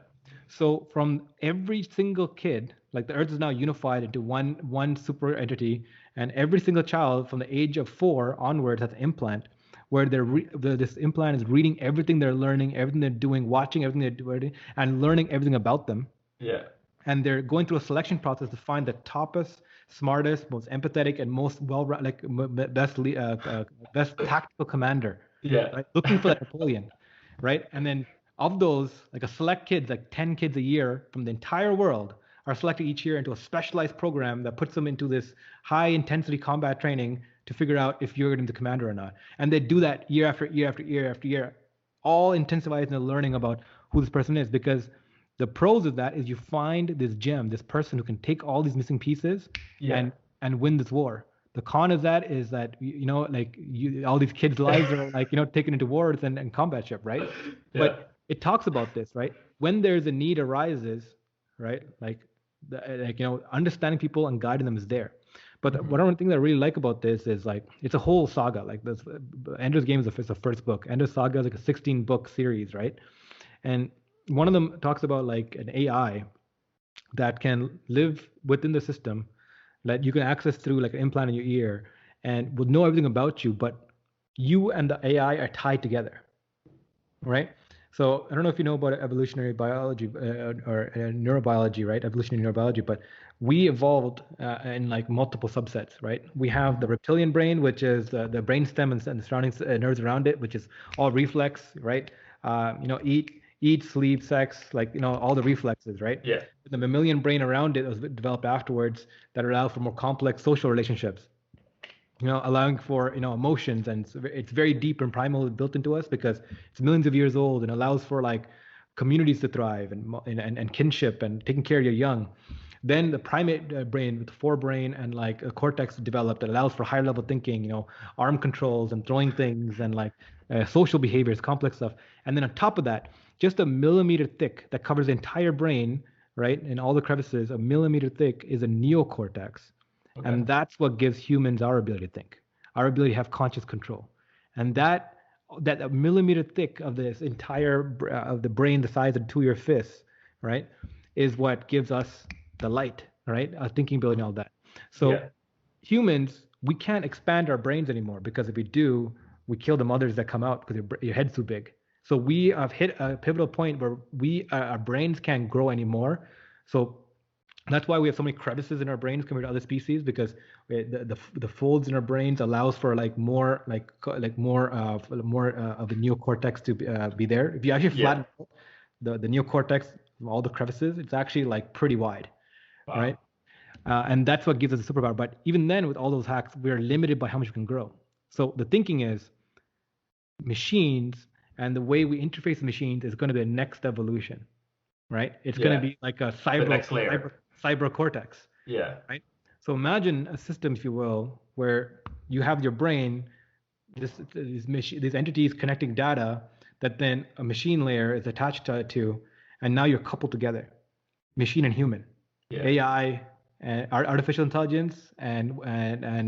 So from every single kid, like the Earth is now unified into one super entity, and every single child from the age of 4 onwards has an implant, where this implant is reading everything they're learning, everything they're doing, watching everything they're doing, and learning everything about them. Yeah. And they're going through a selection process to find the toppest, smartest, most empathetic, and most best tactical commander. Yeah. Right? Looking for that Napoleon, right? And then of those, like a select kids, like 10 kids a year from the entire world, are selected each year into a specialized program that puts them into this high intensity combat training to figure out if you're going to be the commander or not. And they do that year after year after year after year, all intensified in the learning about who this person is. Because the pros of that is you find this gem, this person who can take all these missing pieces and win this war. The con of that is that all these kids' lives are taken into wars and combat ship, right? But it talks about this, right? When there's a need arises, right? Understanding people and guiding them is there. But one thing that I really like about this is it's a whole saga. Like this, Ender's Game is the first book. Ender's Saga is like a 16-book series, right? And one of them talks about like an AI that can live within the system that you can access through like an implant in your ear and will know everything about you, but you and the AI are tied together, right? So I don't know if you know about evolutionary biology or neurobiology, right? Evolutionary neurobiology, but we evolved in like multiple subsets, right? We have the reptilian brain, which is the brainstem and the surrounding nerves around it, which is all reflex, right? Eat, sleep, sex, all the reflexes, right? Yeah. The mammalian brain around it was developed afterwards that allow for more complex social relationships, allowing for, emotions, and it's very deep and primal built into us because it's millions of years old and allows for like communities to thrive and kinship and taking care of your young. Then the primate brain with the forebrain and like a cortex developed that allows for higher level thinking, arm controls and throwing things and social behaviors, complex stuff. And then on top of that, just a millimeter thick that covers the entire brain, right? And all the crevices, a millimeter thick, is a neocortex. Okay. And that's what gives humans our ability to think, our ability to have conscious control. And that millimeter thick of this entire of the brain, the size of 2 of your fists, right, is what gives us the light, right? Our thinking ability and all that. So humans, we can't expand our brains anymore because if we do, we kill the mothers that come out because your head's too big. So we have hit a pivotal point where our brains can't grow anymore. So that's why we have so many crevices in our brains compared to other species, because the folds in our brains allows for more more of the neocortex to be there. If you actually flatten the neocortex from all the crevices, it's actually pretty wide, right? And that's what gives us a superpower. But even then, with all those hacks, we're limited by how much we can grow. So the thinking is machines and the way we interface with machines is going to be the next evolution, right? It's going to be like a cyber cortex. Yeah. Right. So imagine a system, if you will, where you have your brain, these entities connecting data that then a machine layer is attached to, and now you're coupled together, machine and human, AI, and artificial intelligence, and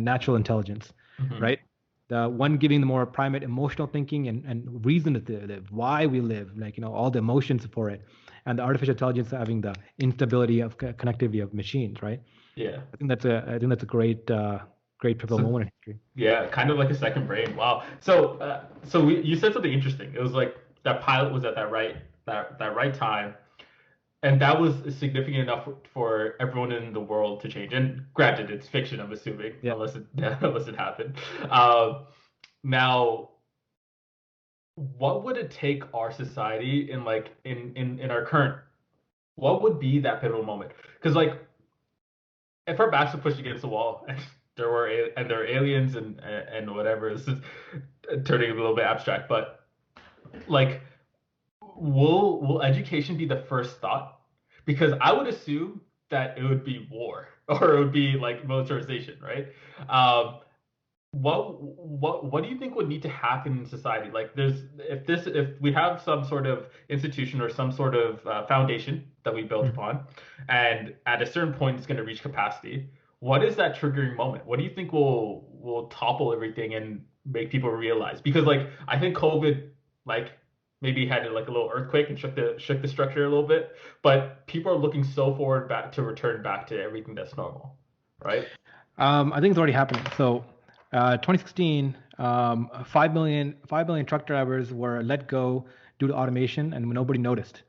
natural intelligence, right? The one giving the more primate emotional thinking and reason to live, why we live, all the emotions for it, and the artificial intelligence having the instability of connectivity of machines, right? Yeah. I think that's a great pivotal moment in history. Yeah, kind of like a second brain. Wow. So you said something interesting. It was like that pilot was at that right time, and that was significant enough for everyone in the world to change. And granted, it's fiction, I'm assuming, unless it happened. Now, what would it take our society in our current? What would be that pivotal moment? Because if our backs were pushed against the wall and there are aliens and whatever, this is turning a little bit abstract, but will education be the first thought? Because I would assume that it would be war or it would be militarization, right? What do you think would need to happen in society? If we have some sort of institution or some sort of foundation that we built upon, and at a certain point it's going to reach capacity, what is that triggering moment? What do you think will topple everything and make people realize? Because I think COVID maybe had a little earthquake and shook the structure a little bit, but people are looking so forward back to return back to everything that's normal, right? I think it's already happening. So 2016, 5 million truck drivers were let go due to automation, and nobody noticed.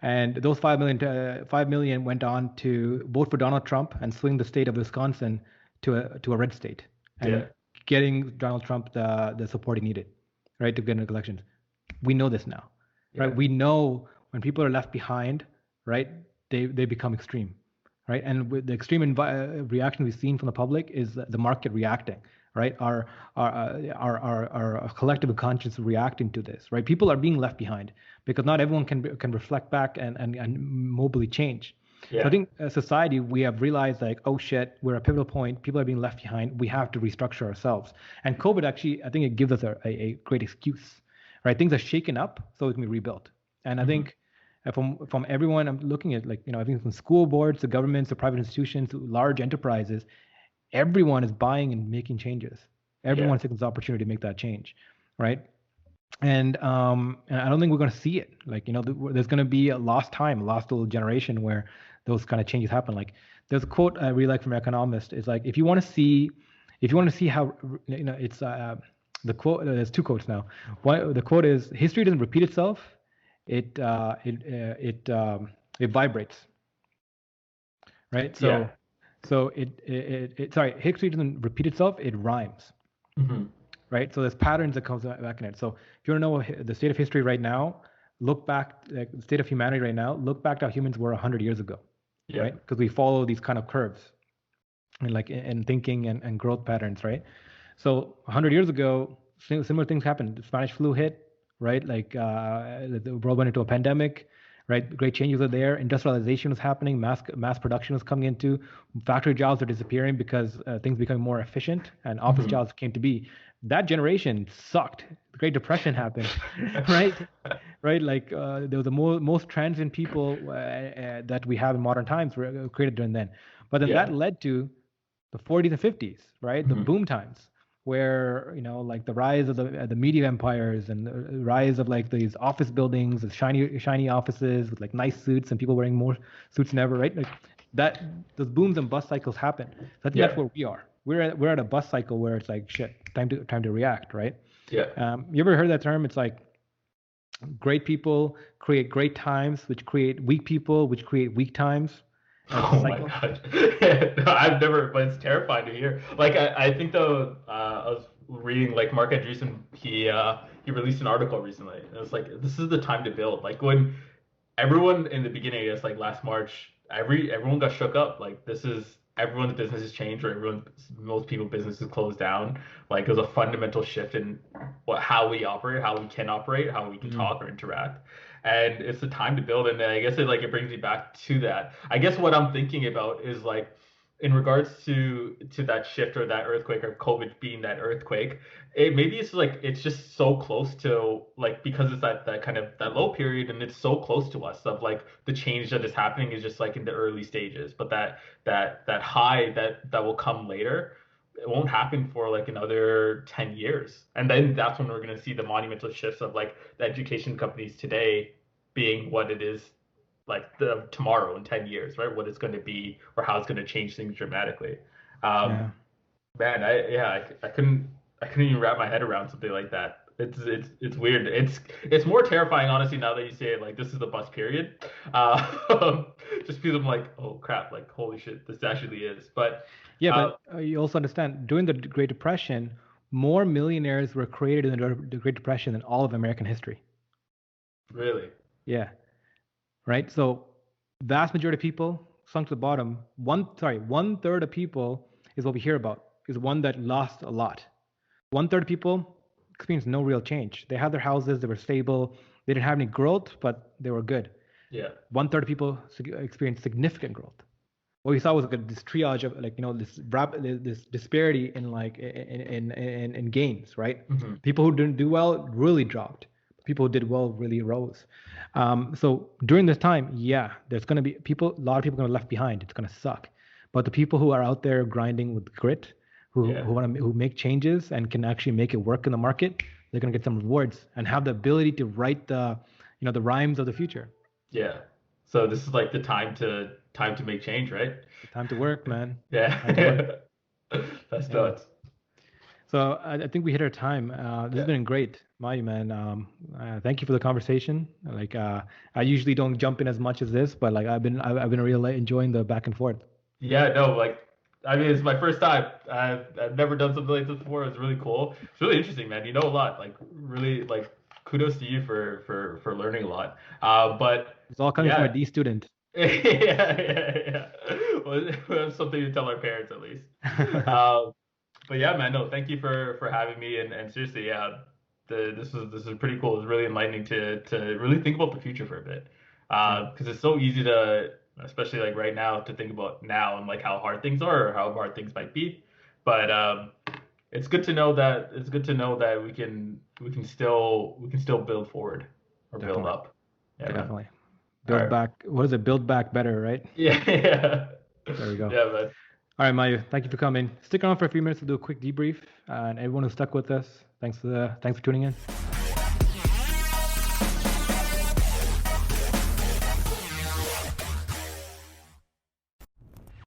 And those 5 million went on to vote for Donald Trump and swing the state of Wisconsin to a red state, and getting Donald Trump the support he needed, right, to get into elections. We know this now, right? We know when people are left behind, right, they become extreme, right? And with the extreme reaction we've seen from the public is the market reacting, right? Our collective conscience reacting to this, right? People are being left behind because not everyone can reflect back and mobily change. So I think as society, we have realized oh shit, we're at a pivotal point. People are being left behind. We have to restructure ourselves. And COVID actually, I think it gives us a great excuse, right? Things are shaken up so it can be rebuilt. And I think from everyone, I'm looking at I think from school boards to governments to private institutions to large enterprises, everyone is buying and making changes. Everyone's taking this opportunity to make that change, right? And I don't think we're going to see it. There's going to be a lost time, a lost little generation where those kind of changes happen. There's a quote I really like from an economist. Is if you want to see how it's the quote. There's two quotes now. The quote is, history doesn't repeat itself. It vibrates, right? So history doesn't repeat itself, it rhymes, right? So there's patterns that comes back in it. So if you want to know the state of history right now, look back, the state of humanity right now, look back to how humans were 100 years ago, right? Because we follow these kind of curves and in thinking and growth patterns, right? So 100 years ago, similar things happened. The Spanish flu hit, right? The world went into a pandemic, right? Great changes are there. Industrialization was happening. Mass production was coming into. Factory jobs are disappearing because things becoming more efficient, and office jobs came to be. That generation sucked. The Great Depression happened, right? Right? There was the most transient people that we have in modern times were created during then. But then that led to the 40s and 50s, right? The boom times, where the rise of the media empires and the rise of these office buildings with shiny offices with nice suits and people wearing more suits than ever, right? Those booms and bust cycles happen. So I think that's where we are. We're at a bust cycle where it's shit, time to react, right? Yeah. You ever heard that term? It's like great people create great times, which create weak people, which create weak times. And it's a Oh my cycle. God. No, I've never, but it's terrifying to hear. Like I think though, I was reading like Mark Andreessen, he released an article recently. And it was like this is the time to build. Like when everyone in the beginning, I guess like last March, everyone got shook up. Like this is everyone's business has changed, or most people businesses closed down. Like there's a fundamental shift in how we operate, how we can operate, how we can Mm. talk or interact. And it's the time to build. And I guess it brings me back to that. I guess what I'm thinking about is like in regards to that shift or that earthquake or COVID being that earthquake, maybe it's like it's just so close to like because it's that kind of that low period and it's so close to us of like the change that is happening is just like in the early stages, but that high that will come later, it won't happen for like another 10 years, and then that's when we're going to see the monumental shifts of like the education companies today being what it is like the tomorrow in 10 years, right? What it's going to be or how it's going to change things dramatically. um Yeah. Man, I couldn't even wrap my head around something like that. It's weird. It's more terrifying, honestly, now that you say it. Like this is the bus period, just because I'm like, oh crap, like holy shit, this actually is. But Yeah, uh, but you also understand during the Great Depression, more millionaires were created in the Great Depression than all of American history. really, Yeah, right. So vast majority of people sunk to the bottom. One third of people is what we hear about is one that lost a lot. One third of people experienced no real change. They had their houses, they were stable, they didn't have any growth, but they were good. yeah, One third of people experienced significant growth. What we saw was like this triage of like this disparity in like in gains, right? hmm, People who didn't do well really dropped. People who did well really rose. So during this time, yeah, there's gonna be a lot of people gonna be left behind. It's gonna suck. But the people who are out there grinding with grit, yeah, who make changes and can actually make it work in the market, they're gonna get some rewards and have the ability to write the rhymes of the future. yeah. So this is like the time to make change, right? Time to work, man. Time to work. Yeah, that's Yeah. nuts. So I think we hit our time. This has Yeah. been great, Mayu, man. Thank you for the conversation. Like I usually don't jump in as much as this, but like I've been really enjoying the back and forth. Yeah, no, like I mean, it's my first time. I've never done something like this before. It's really cool. It's really interesting, man. You know a lot. Like really, like kudos to you for learning a lot. But It's all coming from a yeah, D student. yeah. Well, we have something to tell our parents at least. Um, but yeah, man, no, thank you for having me and seriously, yeah, this is pretty cool. It's really enlightening to really think about the future for a bit. Yeah, Because it's so easy to, especially like right now, to think about now and like how hard things are or how hard things might be. But it's good to know that we can still build forward or build definitely, up. Yeah, man. definitely. All Build right. back. What is it? Build back better, right? Yeah, yeah. There we go. Yeah, man. All right, Mayu. Thank you for coming. Stick around for a few minutes to do a quick debrief. And everyone who stuck with us, thanks for tuning in.